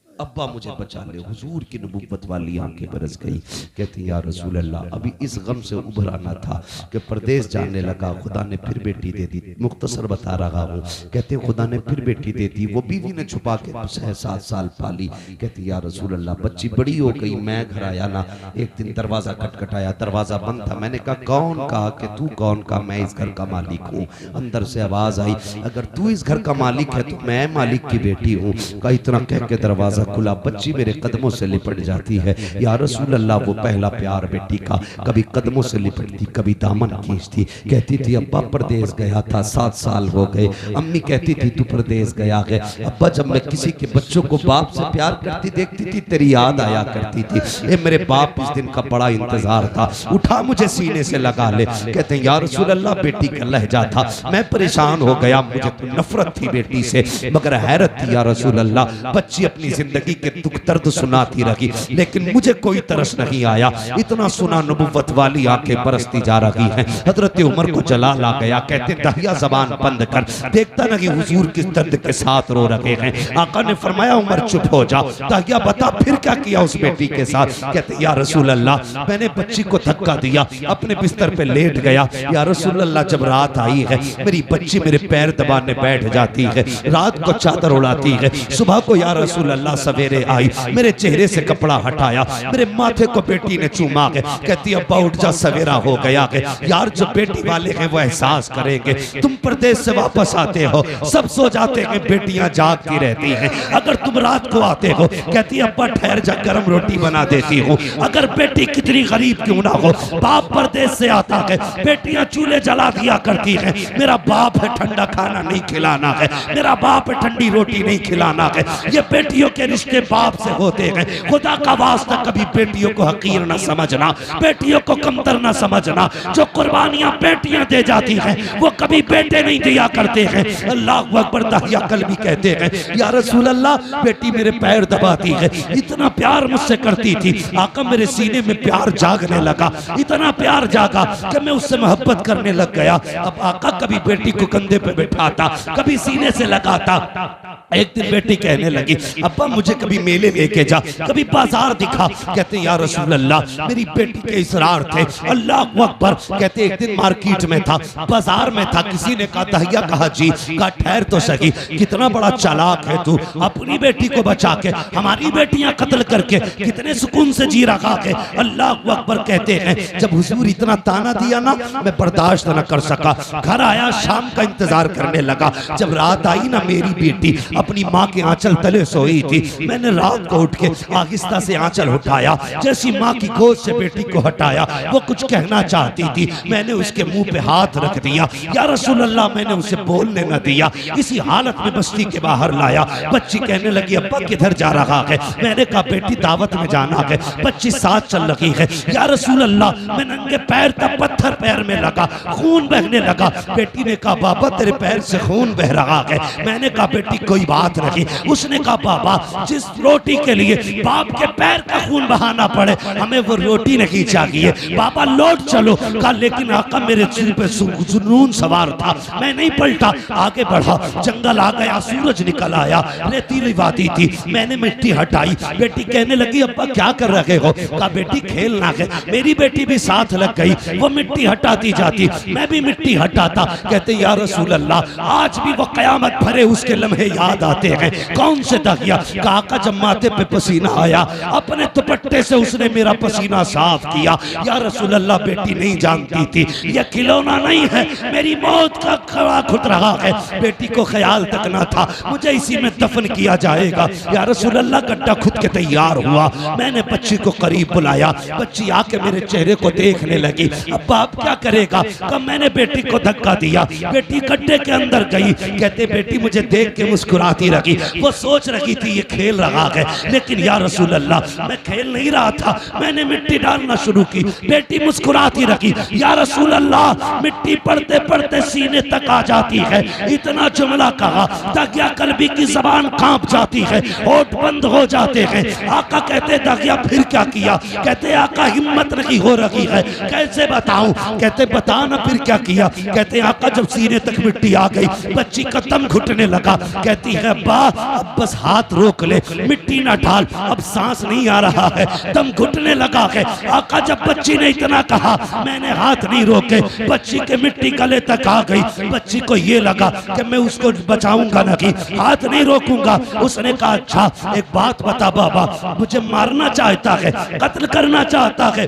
अब्बा मुझे बचा ले। हुजूर की नबुव्वत वाली आंखें बरस गई। कहती या रसूल अल्लाह, अभी इस गम से उभरा ना था कि परदेश जाने लगा, खुदा ने फिर बेटी दे दी। मुख्तसर बता रहा हूँ। कहते खुदा ने फिर बेटी दे दी, वो बीवी ने छुपा के 6-7 साल पाली। कहती या रसूल अल्लाह, बच्ची बड़ी हो गई, मैं घर आया ना, एक दिन दरवाजा खटखटाया, दरवाजा बंद था। मैंने कहा कौन? कहा कि तू कौन? कहा मैं इस घर का मालिक हूँ। अंदर से आवाज आई, अगर तू इस घर का मालिक है तो मैं मालिक की बेटी हूँ। कहा इतना कह के दरवाजा खुला, बच्ची मेरे कदमों से लिपट जाती है। या रसूल अल्लाह, वो पहला प्यार बेटी का, कभी कदमों से लिपटती, कभी दामन खींचती। कहती थी अब्बा परदेस गया था, 7 साल हो गए। अम्मी कहती थी तू परदेस गया है। अब्बा जब मैं किसी के बच्चों को बाप से प्यार करती देखती थी तेरी याद आया करती थी। ए मेरे बाप, इस दिन का बड़ा इंतजार था, उठा मुझे सीने से लगा ले। कहते हैं या रसूल अल्लाह, बेटी का लहजा था, मैं परेशान हो गया, मुझे तो नफरत थी बेटी से, मगर हैरत थी या रसूल अल्लाह, बच्ची अपनी जिंदगी के दुख दर्द सुनाती रही, लेकिन मुझे कोई तरस नहीं आया। इतना सुना नबुव्वत वाली आंखें बरसती जा रही हैं। हजरत उमर को जलाल आ गया। कहते दहिया जबान बंद कर, देखता नहीं हुजूर किस दर्द के साथ रो रहे हैं। आका ने फरमाया उमर चुप हो जा। दहिया बता फिर क्या किया उस बेटी के साथ। कहते या रसूल अल्लाह, मैंने बच्ची को धक्का दिया, अपने बिस्तर पे लेट गया। या रसूल अल्लाह, जब रात आई है मेरी बच्ची मेरे पैर दबाने बैठ जाती है, रात को चादर उड़ाती है। सुबह को या रसूल अल्लाह सवेरे आई, मेरे चेहरे से कपड़ा हटाया, मेरे माथे को बेटी ने चूमा है। कहती अब्बा उठ जा, सवेरा हो गया है। यार जो बेटी वाले हैं वो एहसास करेंगे, तुम परदेश से वापस आते हो, सब सो जाते हैं, बेटियां जागती रहती हैं, अगर तुम रात को आते हो, कहती अब्बा ठहर जा, गरम रोटी बना देती हूँ। अगर बेटी कितनी गरीब क्यों ना हो, बाप परदेश से आता है, बेटियां चूल्हे जला दिया करती हैं, मेरा बाप है ठंडा खाना नहीं खिलाना है, मेरा बाप है ठंडी रोटी नहीं खिलाना है। ये बेटियों के रिश्ते बाप से होते हैं। खुदा का वास्ता कभी बेटियों को हकीर न समझना, बेटियों को कमतर न समझना। जो कुर्बानियां बेटियां दे जाती हैं वो कभी बेटे नहीं दिया करते हैं। अल्लाह अकबर। दहिया कल्बी कहते हैं या रसूल अल्लाह, बेटी मेरे पैर दबाती है, इतना प्यार मुझसे करती थी, आका मेरे सीने में प्यार जागने लगा, इतना प्यार जागा कि मैं उससे मोहब्बत करने लग गया। अब आका कभी बेटी को कंधे पे बिठाता, कभी सीने से लगाता। एक दिन बेटी कहने लगी अब्बा मुझे कभी मेले लेके जा, कभी बाजार दिखा। कहते या रसूल अल्लाह, मेरी बेटी के इसरार थे। अल्लाह अकबर। कहते एक दिन मार्केट में था, बाजार में था, किसी ने कहा दहिया, कहा जी, कहा ठहर तो सही, कितना बड़ा चालाक है तू, अपनी बेटी को बचा के हमारी बेटियां कत्ल करके कितने सुकून से जी रखा है। अल्लाह अकबर। कहते हैं जब हुजूर इतना ताना दिया ना, मैं बर्दाश्त न कर सका, घर आया, शाम का इंतजार करने लगा। जब रात आई ना, मेरी बेटी अपनी माँ के आंचल तले सोई थी, मैंने रात को उठ के आहिस्ता से आंचल उठाया, जैसी माँ की गोद से बेटी को हटाया, वो कुछ कहना चाहती थी, मैंने उसके मुंह पे हाथ रख दिया। या रसूल अल्लाह, मैंने उसे बोलने न दिया, इसी हालत में बस्ती के बाहर लाया। बच्ची कहने लगी अब्बा किधर जा रहा है। मैंने कहा बेटी दावत में जाना है। बच्ची साथ चल रही है। या रसूल अल्लाह, मैं नंगे पैर तक पत्थर पैर में लगा, खून बहने लगा। बेटी ने कहा बाबा तेरे पैर से खून बह रहा है। मैंने कहा बेटी कोई बात नहीं। उसने कहा बाबा, जिस रोटी के लिए बाप के पैर का खून बहाना पड़े, हमें वो रोटी नहीं चाहिए, बाबा लौट चलो। कहा लेकिन आका मेरे सिर पे जुनून सवार था, मैं नहीं पलटा, आगे बढ़ा। जंगल आ गया, सूरज निकल आया, रेतीली वादी थी, मैंने मिट्टी हटाई। बेटी कहने लगी अब्बा क्या कर रहे हो। कहा बेटी खेलना है। मेरी बेटी भी साथ लग गई, वो मिट्टी हटाती जाती, मैं भी मिट्टी हटाता। कहते या रसूल अल्लाह, आज भी वो कयामत भरे उसके लम्हे याद आते हैं। कौन से दहिया। कहा का जब माथे पे पसीना आया, अपने दुपट्टे से उसने मेरा पसीना साफ किया। या रसूल अल्लाह, बेटी नहीं जानती थी ये खिलौना नहीं है, मेरी मौत का खड़ा खुद रहा है। बेटी को ख्याल तक ना था मुझे इसी में दफन किया जाएगा। या रसूल अल्लाह, गड्ढा खुद के तैयार हुआ, मैंने बच्ची को करीब बुलाया। बच्ची आके मेरे चेहरे को देखने लगी। अब बाप क्या करेगा। कब मैंने बेटी को धक्का दिया, बेटी गड्ढे के अंदर गई। कहते बेटी मुझे देख के मुस्कुराती रही, वो सोच रही थी ये खेल रहा है, लेकिन या रसूल अल्लाह मैं खेल नहीं रहा था, मैंने मिट्टी डालना शुरू की। बेटी मुस्कुराती रही। या रसूल अल्लाह, मिट्टी पड़ते पड़ते सीने तक आ जाती है। इतना जुमला कहा, दगिया कल्बी की जबान कांप जाती है, होठ बंद हो जाते हैं। आका कहते दगिया फिर क्या किया। कहते आका हिम्मत नहीं हो रही है, कैसे बताऊं। कहते बता ना फिर क्या किया। कहते आका जब सीने तक मिट्टी आ गई, बच्ची का दम घुटने लगा। कहती है अब्बा अब बस हाथ रोक ले, मिट्टी ना डाल, अब सांस नहीं आ रहा है, दम घुटने लगा है। आका जब बच्ची ने इतना कहा, मैंने हाथ नहीं रोके, बच्ची के मिट्टी गले तक आ गई। बच्ची को ये लगा कि मैं उसको बचाऊंगा नहीं, हाथ नहीं रोकूंगा। उसने कहा अच्छा एक बात बता बाबा, मुझे मारना चाहता है, कत्ल करना चाहता है।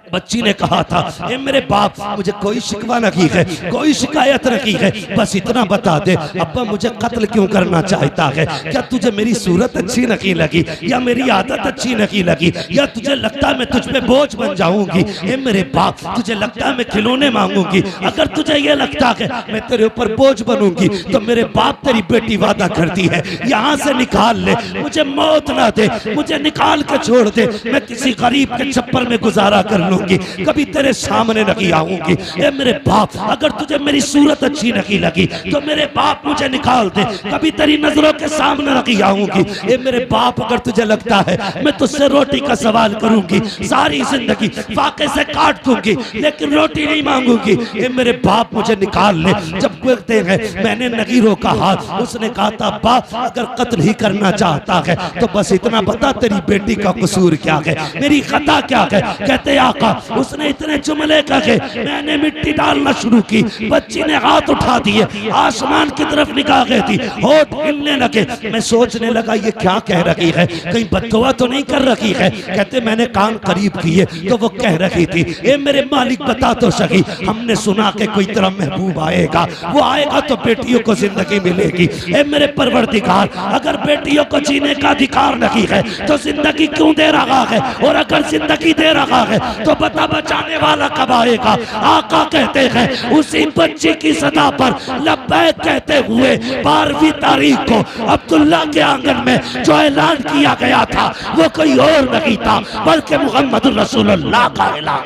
बच्ची ने कहा था, ए मेरे बाप, मुझे कोई शिकवा नहीं है, कोई शिकायत नहीं है, बस इतना बता दे अब्बा मुझे कत्ल क्यों करना चाहता है? क्या तुझे मेरी सूरत अच्छी नहीं लगी, या मेरी आदत अच्छी नहीं लगी, या तुझे लगता है मैं तुझ पे बोझ बन जाऊंगी? ए मेरे बाप, तुझे लगता है मैं खिलौने मांगूंगी? अगर तुझे ये लगता है मैं तेरे ऊपर बोझ बनूंगी तो मेरे बाप तेरी बेटी वादा करती है, यहाँ से निकाल ले, मुझे मौत ना दे, मुझे निकाल के छोड़ दे, मैं किसी गरीब के छप्पर में गुजारा कर लूंगी, कभी तेरे सामने नहीं आऊंगी। ए मेरे बाप, अगर तुझे मेरी सूरत अच्छी नहीं लगी तो मेरे बाप मुझे निकाल दे, कभी तेरी नजरों के सामने नहीं आऊंगी। ए मेरे बाप, अगर तुझे लगता है मैं तुझसे रोटी का सवाल करूंगी, सारी जिंदगी फाके से काट दूंगी, लेकिन रोटी नहीं मांगूंगी। ए मेरे बाप, मुझे निकाल ले। जब कहते हैं मैंने नहीं रोका हाथ, उसने कहा था बाप अगर कत्ल ही करना चाहता है तो बस इतना बता तेरी बेटी का कसूर क्या है, मेरी खता क्या है? कहते आका, उसने इतने जुमले कहे, मैंने मिट्टी डालना शुरू की, बच्ची ने हाथ उठा दिए, आसमान की तरफ निगाह गई थी, होठ हिलने लगे। मैं सोचने लगा ये क्या कह रही है, कहीं बददुआ तो नहीं कर रही है? कहते मैंने कान करीब किए तो वो कह रही थी, ए मेरे मालिक बता तो सही, हमने सुना कि कोई तेरा महबूब आएगा, वो आएगा तो बेटियों को जिंदगी मिलेगी। ए मेरे परवरदिगार, अगर बेटियों को जीने का अधिकार नहीं है तो जिंदगी क्यों दे रहा है? और अगर जिंदगी दे रहा है तो बता बचाने वाला कब आएगा? आका कहते हैं उसी बच्ची की सदा पर लब्बैक कहते हुए 12वीं तारीख को अब्दुल्ला के आंगन में जो ऐलान किया गया था वो कोई और नहीं था बल्कि मुहम्मद रसूलुल्लाह का ऐलान।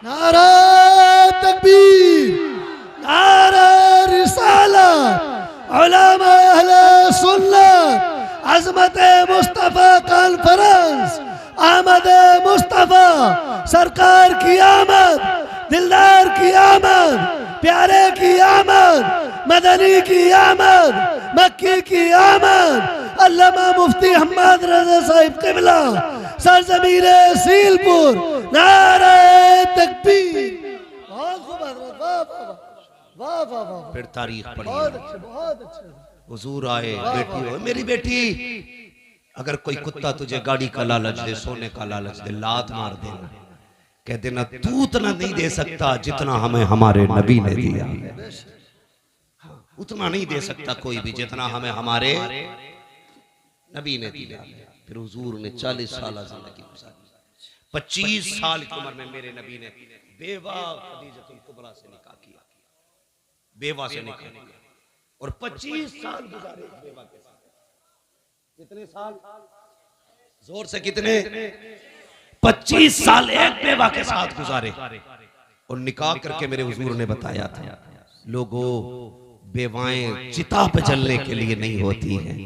नारा तकबीर, नारा रिसालत, उलमा अहले सुन्नत, अज़मत मुस्तफ़ा कॉन्फ्रेंस, आमद मुस्तफ़ा, सरकार की आमद, दिलदार की आमद, प्यारे की आमद, मदनी की आमद, मक्की की आमद, अल्लामा मुफ्ती हम्मद रज़ा साहिब क़िबला, सरज़मीरे सीलपुर, नारे तकबीर। बहुत खूब हज़रत, वाह वाह वाह वाह वाह।
फिर तारीख पढ़ी,
बहुत अच्छे, बहुत अच्छे।
हुजूर आए, बेटी हो मेरी बेटी, अगर कोई कुत्ता तुझे गाड़ी का लालच दे, सोने का लालच दे, लात मार देना, कह देना तू उतना नहीं दे सकता जितना हमें हमारे नबी ने दिया, उतना नहीं दे सकता कोई भी जितना हमें हमारे नबी ने दिया। फिर हुजूर ने 40 साल जिंदगी गुजारी, 25 साल की उम्र में मेरे नबी ने बेवा खदीजतुल कुबरा से निकाह किया, बेवा से निकाह किया, और 25 साल गुजारे बेवा के साथ। कितने साल? जोर से कितने? 25 साल एक बेवा के साथ गुजारे, और निकाह करके मेरे हुजूर ने बताया था, लोगों बेवाएं चिता पे जलने के लिए नहीं होती हैं,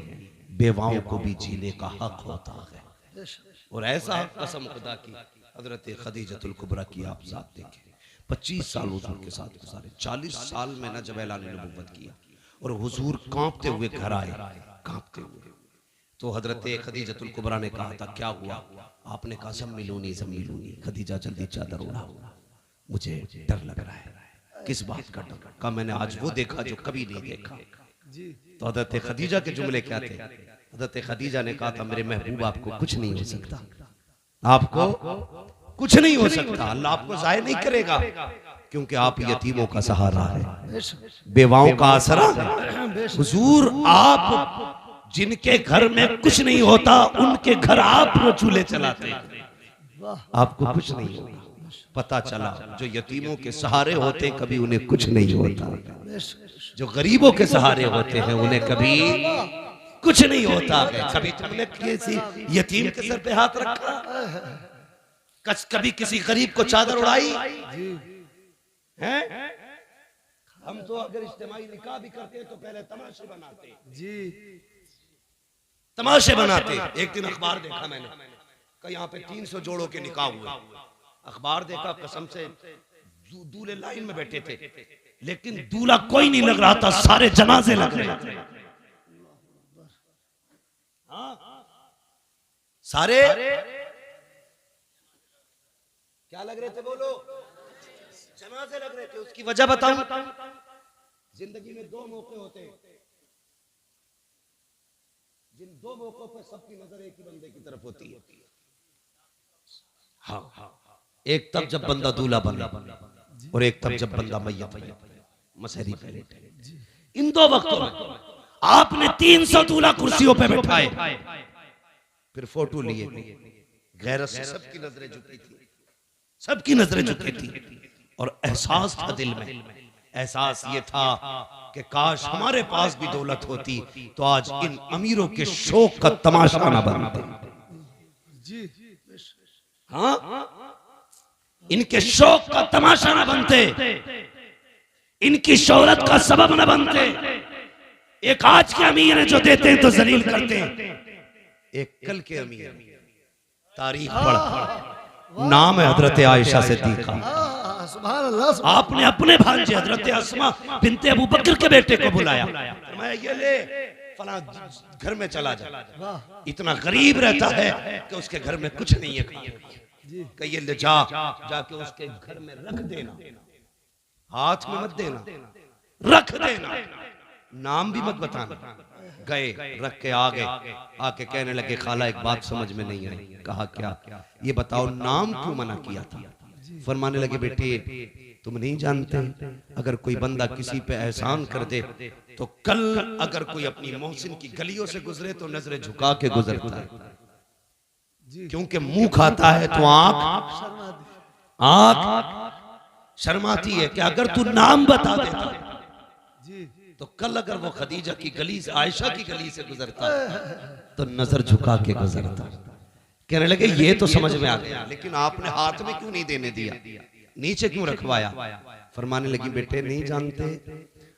बेवाओं को भी जीने का हक होता है। और ऐसा कसम खुदा की हजरत खदीजतुल कुबरा की आप साथ देखें, 25 साल हुजूर के साथ गुजारे, 40 साल में न जब ऐलान नबुव्वत किया और हुजूर कांपते हुए घर आए, कांपते हुए, तो हजरत खदीजतुल कुबरा ने कहा था क्या हुआ? आपने कहा ज़म्मिलूनी ज़म्मिलूनी, खदीजा जल्दी चादर उड़ाओ, मुझे डर लग रहा है। किस बात का डर? कहा मैंने आज वो देखा जो कभी नहीं देखा। तो हजरत खदीजा के जुमले क्या थे? हजरत खदीजा ने कहा था मेरे महबूब आपको कुछ नहीं हो सकता, आपको कुछ नहीं हो सकता, अल्लाह आपको ज़ाया नहीं करेगा, क्योंकि आप यतीमों का सहारा है, बेवाओं का आसरा है। हुजूर आप जिनके घर में कुछ नहीं होता उनके घर आप चूल्हे चलाते, आपको कुछ नहीं होता। पता चला जो यतीमों के सहारे होते कभी उन्हें कुछ नहीं होता, जो गरीबों के सहारे होते हैं उन्हें कभी कुछ नहीं होता है। कभी तुमने किसी यतीम के सर पे हाथ रखा? कभी किसी गरीब को चादर उड़ाई है? हम तो अगर इज्तिमाई निकाह भी करते तो पहले तमाशे बनाते जी, तमाशे बनाते। एक दिन अखबार देखा मैंने, कहा यहाँ पे 300 जोड़ों के निकाह हुए। अखबार देखा, कसम से दूल्हे लाइन में बैठे थे, लेकिन दूल्हा कोई नहीं लग रहा था, सारे जनाजे लग रहे थे। सारे क्या लग रहे थे? बोलो, जनाजे लग रहे थे। उसकी वजह बताऊं? जिंदगी में 2 मौके होते हैं, जिन 2 मौकों पर सबकी नजर एक ही बंदे की तरफ होती है। हाँ हाँ, एक तब जब बंदा दूल्हा बने और एक तब जब बंदा मैयत बने, मसहरी पे लेटे। इन दो वक्तों में आपने 300 दूल्हा कुर्सियों पे बैठाए, फिर फोटो लिए, गैरत से सबकी नजरें झुकी थी, सबकी नजरें झुकी थी, और एहसास था दिल में, एहसास ये था कि काश हमारे पास भी दौलत होती तो आज इन अमीरों के शौक का तमाशा न बनता। हाँ, इनके शौक का तमाशा न बनते, इनकी शोहरत का सबब न बनते। एक आज के अमीर है जो देते हैं तो जलील करते हैं, एक कल के अमीर तारीख पढ़, नाम है हजरत आयशा सिद्दीका। आपने अपने भांजे हजरत अस्मा बिनते अबू बकर के बेटे को बुलाया, मैं ये ले फला घर में चला जा, इतना गरीब रहता है कि उसके घर में कुछ नहीं है खाने, ये ले जाके उसके घर में रख देना, हाथ में मत देना, रख देना, नाम भी मत बताना। गए, रख के आ गए, आके कहने लगे खाला एक बात समझ में नहीं आई। कहा क्या? ये बताओ नाम क्यों मना किया था? फरमाने लगे बेटे तुम नहीं जानते, अगर कोई बंदा किसी पे एहसान कर दे तो कल अगर कोई अपनी मोहसिन की गलियों से गुजरे तो नजरें झुका के गुजरता है, क्योंकि मुंह खाता है तो आंख शर्माती है कि अगर तू नाम बता देता तो कल अगर वो खदीजा की गली से, आयशा की गली से गुजरता तो नजर झुका के गुजरता। कहने लगे ये तो समझ में आ गया, लेकिन आपने हाथ में क्यों नहीं देने दिया, नीचे क्यों रखवाया? फरमाने लगी बेटे नहीं जानते,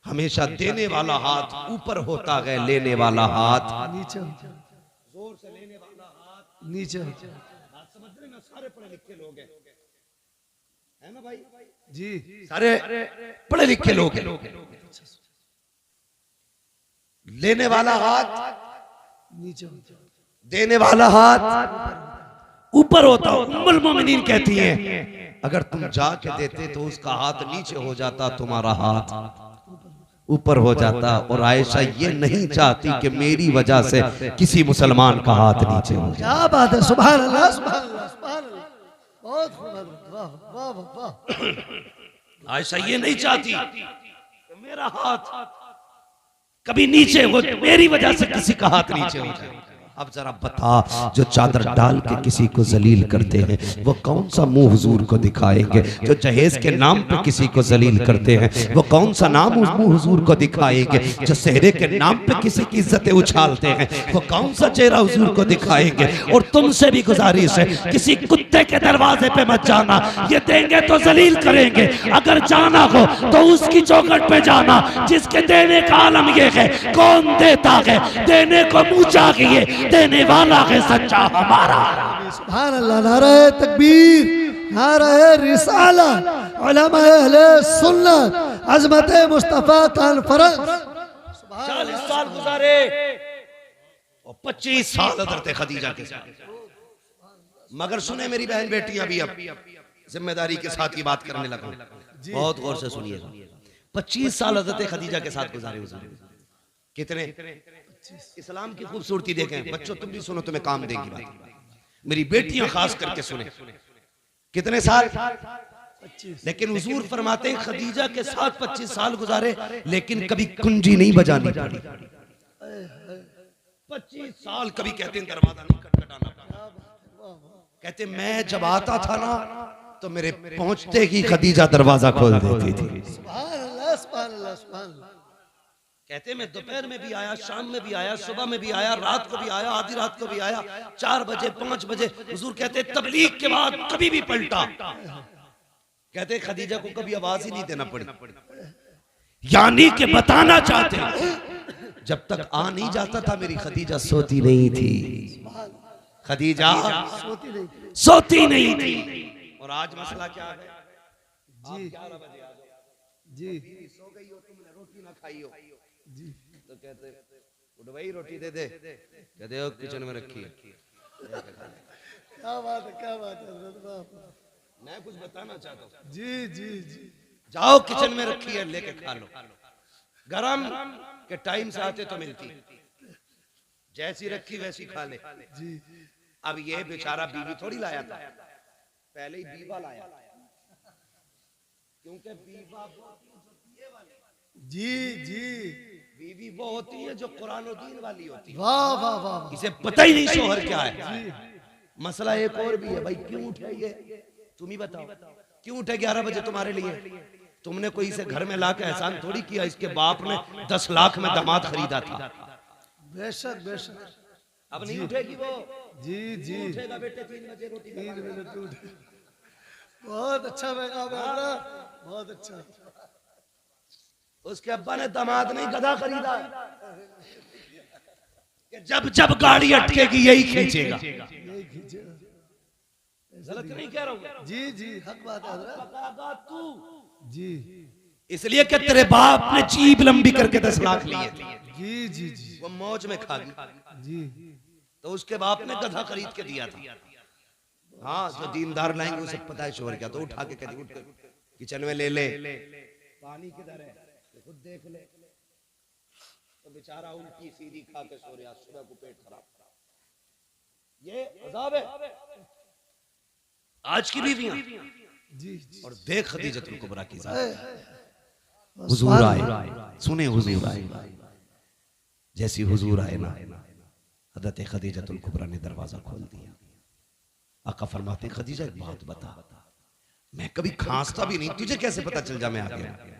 हमेशा देने वाला हाथ ऊपर होता है, लेने वाला हाथ नीचे, जोर से लेने वाला हाथ नीचे। बात समझ रहे ना? सारे पढ़े लिखे लोग है ना भाई जी, सारे पढ़े लिखे लोग हैं। लेने वाला हाथ नीचे, देने वाला हाथ ऊपर होता। उम्मुल मोमिनीन कहती हैं अगर तुम जाके देते तो उसका हाथ नीचे हो जाता, तुम्हारा हाथ ऊपर हो जाता। और आयशा ये नहीं चाहती कि मेरी वजह से किसी मुसलमान का हाथ नीचे हो जाए।
क्या बात है, सुभान अल्लाह, सुभान अल्लाह, सुभान अल्लाह, बहुत वाह वाह वाह।
आयशा ये नहीं चाहती कि मेरा हाथ कभी नीचे हो, मेरी वजह से किसी का हाथ नीचे हो जाए। अब जरा बता, जो चादर डाल के किसी को जलील करते हैं वो कौन सा मुंह हुजूर को दिखाएंगे? जो जहेज के नाम पे किसी को जलील करते हैं वो कौन सा नाम उस मुंह हुजूर को दिखाएंगे? जो सेहरे के नाम पे किसी की इज्जतें उछालते हैं वो कौन सा चेहरा हुजूर को दिखाएंगे? और तुमसे भी गुजारिश है, किसी कुत्ते के दरवाजे पे मत जाना, ये देंगे तो जलील करेंगे। अगर जाना हो तो उसकी चौखट पे जाना जिसके देने का आलम ये है, कौन देता है, देने को मुंह चाहिए, देने वाला है सच्चा हमारा।
सुभान अल्लाह, नारे तकबीर, नारे रिसालत, उलमा अहले सुन्नत, अज़मत मुस्तफा कॉन्फ्रेंस।
40 साल गुजारे और 25 साल हज़रत खदीजा के साथ। मगर सुने मेरी बहन बेटियां भी, अब जिम्मेदारी के साथ ही बात करने लगा, बहुत गौर से सुनिएगा। 25 साल हज़रत खदीजा के साथ गुजारे हुजूर। कितने? इस्लाम की खूबसूरती देखें बच्चों, तुम भी सुनो, तुम्हें काम देगी बात। मेरी बेटियां खास करके सुने, कितने साल? 25। लेकिन हुजूर फरमाते हैं खदीजा के साथ 25 साल गुजारे, लेकिन कभी कुंजी नहीं बजानी पड़ी। 25 साल कभी कहते हैं दरवाजा नहीं खटखटाना पड़ा। कहते मैं जब आता था ना तो मेरे पहुंचते ही खदीजा दरवाजा खोल देती थी।
सुभान अल्लाह, सुभान अल्लाह, सुभान अल्लाह।
कहते मैं दोपहर में भी आया, शाम में भी आया, सुबह में भी आया, रात को भी आया, आधी रात को भी आया, 4 बजे 5 बजे। हुजूर कहते तबलीग के बाद कभी भी पलटा। कहते खदीजा को कभी आवाज ही नहीं देना पड़ी, यानी कि बताना चाहते जब तक आ नहीं जाता था मेरी खदीजा सोती नहीं थी। खदीजा सोती नहीं थी। और आज मसला क्या है जी? 11 बजे आ जाओ जी, सो गई हो, तुमने रोटी ना खाई हो जी, तो कहते उठ भाई रोटी दे दे, कहते हो किचन में रखी है।
क्या बात है, क्या बात है,
मैं कुछ बताना चाहता हूँ
जी जी जी।
जाओ किचन में रखी है, लेके खा लो। गरम के टाइम से आते तो मिलती, जैसी रखी वैसी खा ले जी। अब ये बेचारा बीवी थोड़ी लाया था, पहले ही बीवा लाया, क्योंकि बीवा
जी जी
बीवी वो होती है जो कुरान और दीन वाली होती है।
वाह वाह वाह।
इसे पता ही नहीं शोहर क्या है। मसला एक और भी है भाई, क्यों उठे ये तुम ही बताओ, क्यों उठे 11 बजे तुम्हारे लिए? तुमने कोई इसे घर में लाके एहसान थोड़ी किया, इसके बाप ने 10 लाख में दामाद खरीदा था।
बेशक बेशक।
अब नहीं उठेगी वो।
जी जी
उठेगा बेटे 3 बजे रोटी
3 मिनट उठे। बहुत अच्छा पैगाम है हजरत, बहुत अच्छा।
उसके अब्बा ने दामाद नहीं गधा खरीदा कि जब जब गाड़ी अटकेगी यही खींचेगा।
यही खींचेगा।
गलत नहीं कह रहा हूं।
जी जी हक बात है हजरत।
तू
जी
इसलिए कि तेरे बाप ने जीभ लंबी करके 10 लाख लिए थे,
जी जी जी
वो मौज में खा गई,
जी।
तो उसके बाप ने गधा खरीद के दिया था। हाँ, जो दीनदार लाएंगे उसे पता है शोहर क्या, तो उठा के कहती उठ किचन में ले ले, पानी किधर है खुद देख ले, तो बेचारा उल्टी सीधी खा के सो रहा, सुबह को पेट खराब। ये अज़ाब है आज की बीवियां।
जी जी।
और देख खदीजतुल कुबरा की जात,
हुजूर
हुजूर आए, सुने हुजूर आए, जैसी हुजूर आए ना, हज़रत खदीजतुल कुबरा ने दरवाजा खोल दिया। आका फरमाते हैं, खदीजा एक बात बता, मैं कभी खांसता भी नहीं, तुझे कैसे पता चल जा मैं आ गया?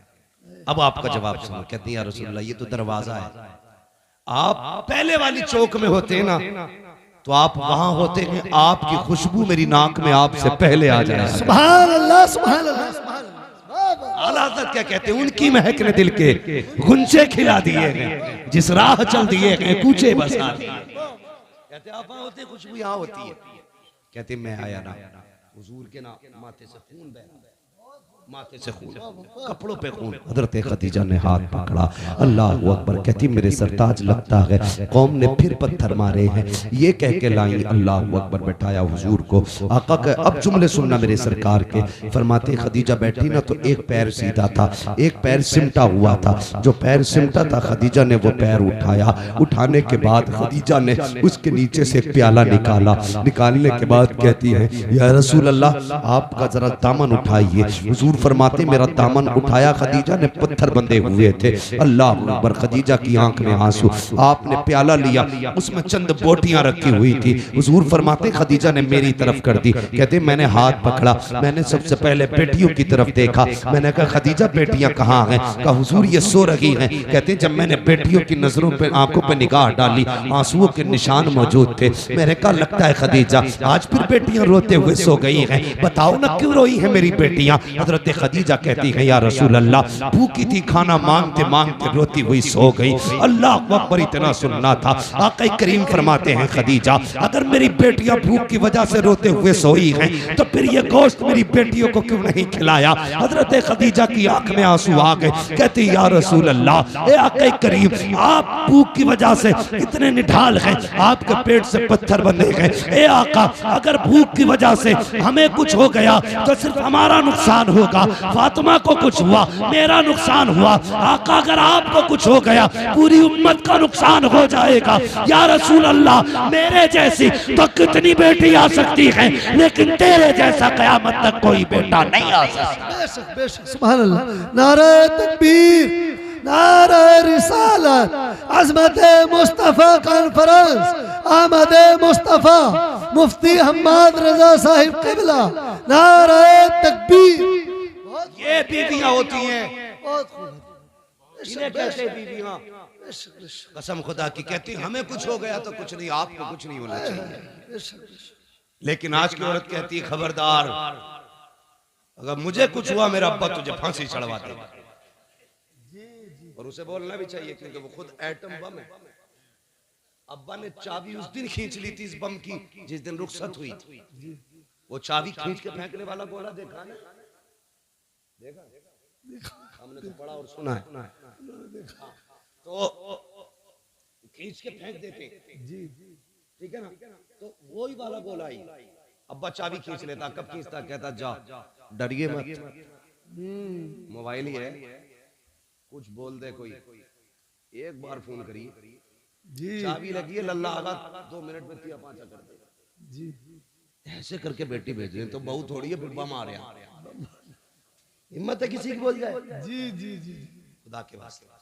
अब आपका जवाब सुनो। कहती है या रसूलल्लाह ये तो दरवाजा है, आप पहले वाली चौक में होते ना तो आप वहां होते हैं, आपकी खुशबू मेरी नाक में आपसे पहले आ जाए।
सुभान अल्लाह सुभान अल्लाह सुभान अल्लाह।
आला हज़रत क्या कहते हैं, उनकी महक ने दिल के गुंजे खिला दिए हैं, जिस राह चल दिए हैं कूचे बसा दिए। कहते आप वहां होते, खुशबू यहाँ होती है। कहते मैं आया ना, हुजूर के ना माथे से खून बह रहा, माथे से खून, कपड़ों पे खून। हजरत खदीजा ने हाथ पकड़ा, अल्लाह अकबर। कहती मेरे सरताज लगता है कौम ने फिर पत्थर मारे हैं, ये कह के लाई अल्लाह अकबर, बैठाया हुजूर को। आका के अब जुमले सुनना मेरे सरकार के। फरमाते खदीजा बैठी ना तो एक पैर सीधा था, एक पैर सिमटा हुआ था। जो पैर सिमटा था खदीजा ने वो पैर उठाया, उठाने के बाद खदीजा ने उसके नीचे से एक प्याला निकाला। निकालने के बाद कहती है या रसूल अल्लाह आपका जरा दामन उठाइए। हुजूर फरमाते मेरा दामन उठाया, खदीजा ने पत्थर बंधे हुए थे। अल्लाह अकबर। खदीजा की आंख में आंसू। आपने प्याला लिया, उसमें चंद बोटियां रखी हुई थी। हुजूर फरमाते खदीजा ने मेरी तरफ कर दी। कहते मैंने हाथ पकड़ा, मैंने सबसे पहले बेटियों की तरफ देखा। मैंने कहा खदीजा बेटियां कहाँ हैं? कहा हुजूर ये सो रही हैं। कहते जब मैंने बेटियों की नजरों पे आंखों पे निगाह डाली, आंसुओं के निशान मौजूद थे। मैंने कहा लगता है खदीजा आज फिर बेटियां रोते हुए सो गई हैं, बताओ ना क्यों रोई है मेरी बेटियां? हजरत खदीजा कहती है या रसूल अल्लाह भूखी थी, खाना मांगते मांगते रोती हुई सो गई। अल्लाह अकबर। इतना सुनना था। आका करीम फरमाते हैं खदीजा अगर मेरी बेटियां भूख की वजह से रोते हुए सोई हैं तो फिर ये गोश्त मेरी बेटियों को क्यों नहीं खिलाया? हजरत खदीजा की आंख में आंसू आ गए। कहती या रसूल अल्लाह ए आका करीम आप भूख की वजह से इतने निढाल हैं, आपके पेट से पत्थर बंधे गए। ए आका अगर भूख की वजह से हमें कुछ हो गया तो सिर्फ हमारा नुकसान होगा, फातिमा को कुछ हुआ मेरा नुकसान हुआ। आका अगर आपको कुछ हो गया पूरी उम्मत का नुकसान हो जाएगा। या रसूल अल्लाह मेरे जैसी तो कितनी बेटी आ सकती है, लेकिन तेरे जैसा कयामत तक कोई बेटा नहीं आ सकता।
बेशक बेशक सुभान अल्लाह। नारे तकबीर, नारे रिसालत, अज़मत मुस्तफ़ा कॉन्फ्रेंस, आमद मुस्तफ़ा, मुफ्ती हम्माद रजा साहिब क़िबला, नारे तकबीर।
ये बीवियां होती हैं,
बहुत खूब।
इन्हें कहते हैं बीवियां।
बेशक बेशक
कसम खुदा की कहती हमें कुछ हो गया तो कुछ नहीं, आपको कुछ नहीं होना चाहिए।
बेशक बेशक।
लेकिन आज की औरत कहती है खबरदार अगर मुझे कुछ हुआ मेरा अब्बा तुझे फांसी चढ़वा देगा। और उसे बोलना भी चाहिए क्योंकि वो खुद एटम बम है। अब्बा ने चाबी उस दिन खींच ली थी इस बम की जिस दिन रुखसत हुई थी। वो चाबी खींच के फेंकने वाला गोला देखा ना, देखा हमने तो पढ़ा और सुना है। तो खींच के फेंक देते
जी
ठीक है ना, तो वही वाला गोला ही अब्बा चाबी खींच लेता। कब खींचता? कहता जा डरिए मत, मोबाइल ही है, कुछ बोल दे कोई, एक बार फोन करिए,
जी
चाबी लगी है लल्ला आगा 2 मिनट में 3-5 कर दे।
जी
ऐसे करके बेटी भेज रहे हैं तो बहू थोड़ी है फिर बम आ रहा। हिम्मत है किसी की बोल जाए?
जी जी जी
खुदा के वास्ते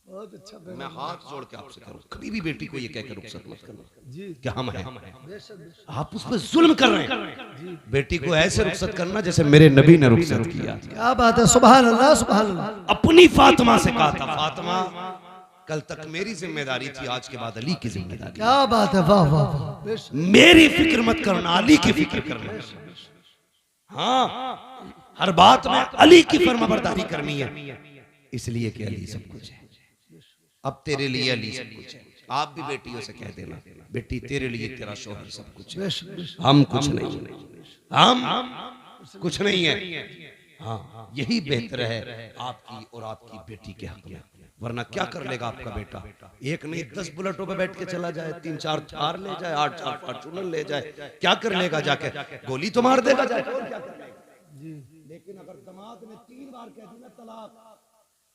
बहुत अच्छा
मैं हाथ जोड़ के आपसे कह रहा हूं, कभी भी बेटी को ये कहकर रुखसत मत करना
जी
कि हम हैं।
बेशक बेशक
आप उस पर जुल्म कर रहे हैं। बेटी को ऐसे रुखसत करना जैसे मेरे नबी ने रुखसत किया।
क्या बात है, सुभान अल्लाह सुभान अल्लाह।
अपनी फातिमा से कहा था, फातिमा कल तक मेरी जिम्मेदारी थी, आज के बाद अली की जिम्मेदारी।
क्या बात है, वाह वाह वाह, बेशक
मेरी फिक्र मत करना, अली की फिक्र करना। हाँ, हर बात में अली की फरमाबरदारी करनी है, इसलिए कि अली सब कुछ है। अब तेरे लिए अली सब कुछ है। आप भी बेटियों से कह देना, बेटी तेरे लिए तेरा शौहर सब कुछ है,
बेशक बेशक।
हम कुछ नहीं, हम कुछ नहीं है। हाँ, यही बेहतर है आपकी और आपकी बेटी के हक में। वरना क्या कर लेगा आपका बेटा? एक नहीं 10 बुलेटों पे बैठ के चला जाए, 3-4 थार ले जाए, 8-4 फॉर्च्यूनर ले जाए, क्या कर लेगा? जाके गोली तो मार देगा जाके, और क्या कर लेगा?
जी
लेकिन अगर दामाद ने 3 बार कह दी ना तलाक,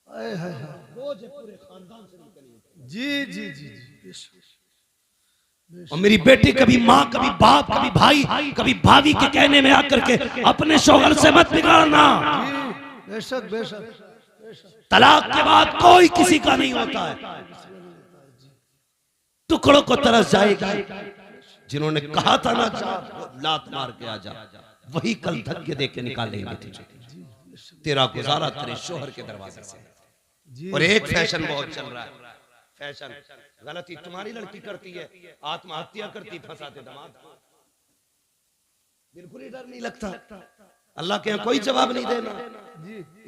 आए हाय हाय।
बोझ पूरे खानदान से निकली।
जी जी जी जी बेशक।
और मेरी बेटी कभी माँ, कभी बाप, कभी भाई, कभी भाभी के कहने में आकर के अपने शौहर से मत बिगाड़ना।
जी बेशक बेशक।
तलाक के बाद कोई किसी का नहीं होता है, टुकड़ों को तरस जाएगी। जिन्होंने कहा था ना जा लात मार के आजा, वही कल धक्के दे के निकालेंगे तुझे। तेरा गुजारा तेरे शोहर के दरवाजे से। और एक फैशन बहुत चल रहा है, फैशन गलती तुम्हारी लड़की करती है, आत्महत्या करती, फंसाते दामाद को। बिल्कुल ही डर नहीं लगता। अल्लाह के यहाँ कोई जवाब नहीं देना।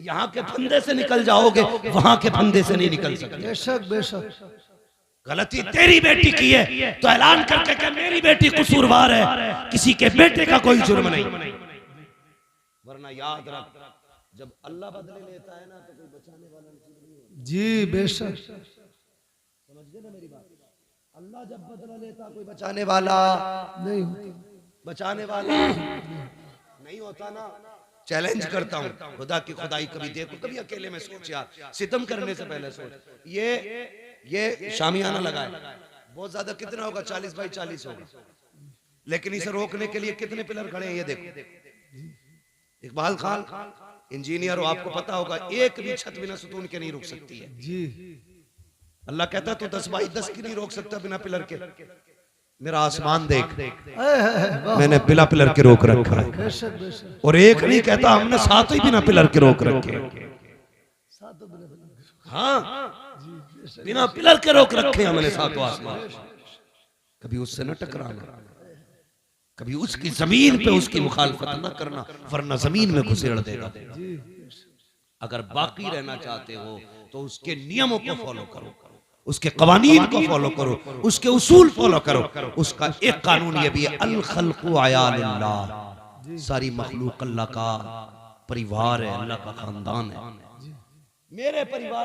यहाँ के फंदे से निकल जाओगे, वहां के फंदे से नहीं निकल सकते।
बेशक बेशक।
गलती तेरी बेटी की है तो ऐलान करके कि मेरी बेटी कसूरवार है, किसी के बेटे का कोई जुर्म नहीं। वरना याद रख, जब अल्लाह बदले लेता है ना तो कोई बचाने वाला नहीं।
जी बेशक।
समझ गए ना मेरी बात? अल्लाह जब बदला लेता कोई बचाने वाला
नहीं होती।
बचाने वाला नहीं होता ना। चैलेंज करता हूँ, खुदा की खुदाई कभी देखो, कभी अकेले में सोच यार, सितम करने से पहले सोच। ये शामियाना लगा है, बहुत ज्यादा कितना होगा? 40 बाई 40 होगा, लेकिन इसे रोकने के लिए कितने पिलर खड़े हैं ये देखो। इकबाल खान इंजीनियर हो, आपको पता होगा एक भी छत बिना सुतून के नहीं रुक सकती है।
जी
अल्लाह कहता तो 10 बाई 10 की नहीं रोक सकता बिना पिलर के। मेरा आसमान देख, मैंने बिना पिलर के रोक रखा है।
बेशक बेशक।
और एक नहीं कहता, हमने 7 ही बिना पिलर के रोक रखे। हाँ, बिना पिलर के रोक रखे हमने 7 आसमान। कभी उससे न टकराना, कभी उसकी जमीन पे उसकी मुखालफत न करना, वरना जमीन में घुसेड़ देगा। अगर बाकी रहना चाहते हो तो उसके नियमों को फॉलो करो, उसके कवानीन को फॉलो करो, उसके उसूल फॉलो करो। उसका एक कानून ये भी है, अल खल्क़ु अयालुल्लाह, सारी मखलूक अल्लाह का परिवार है, अल्लाह का खानदान है। मेरे परिवार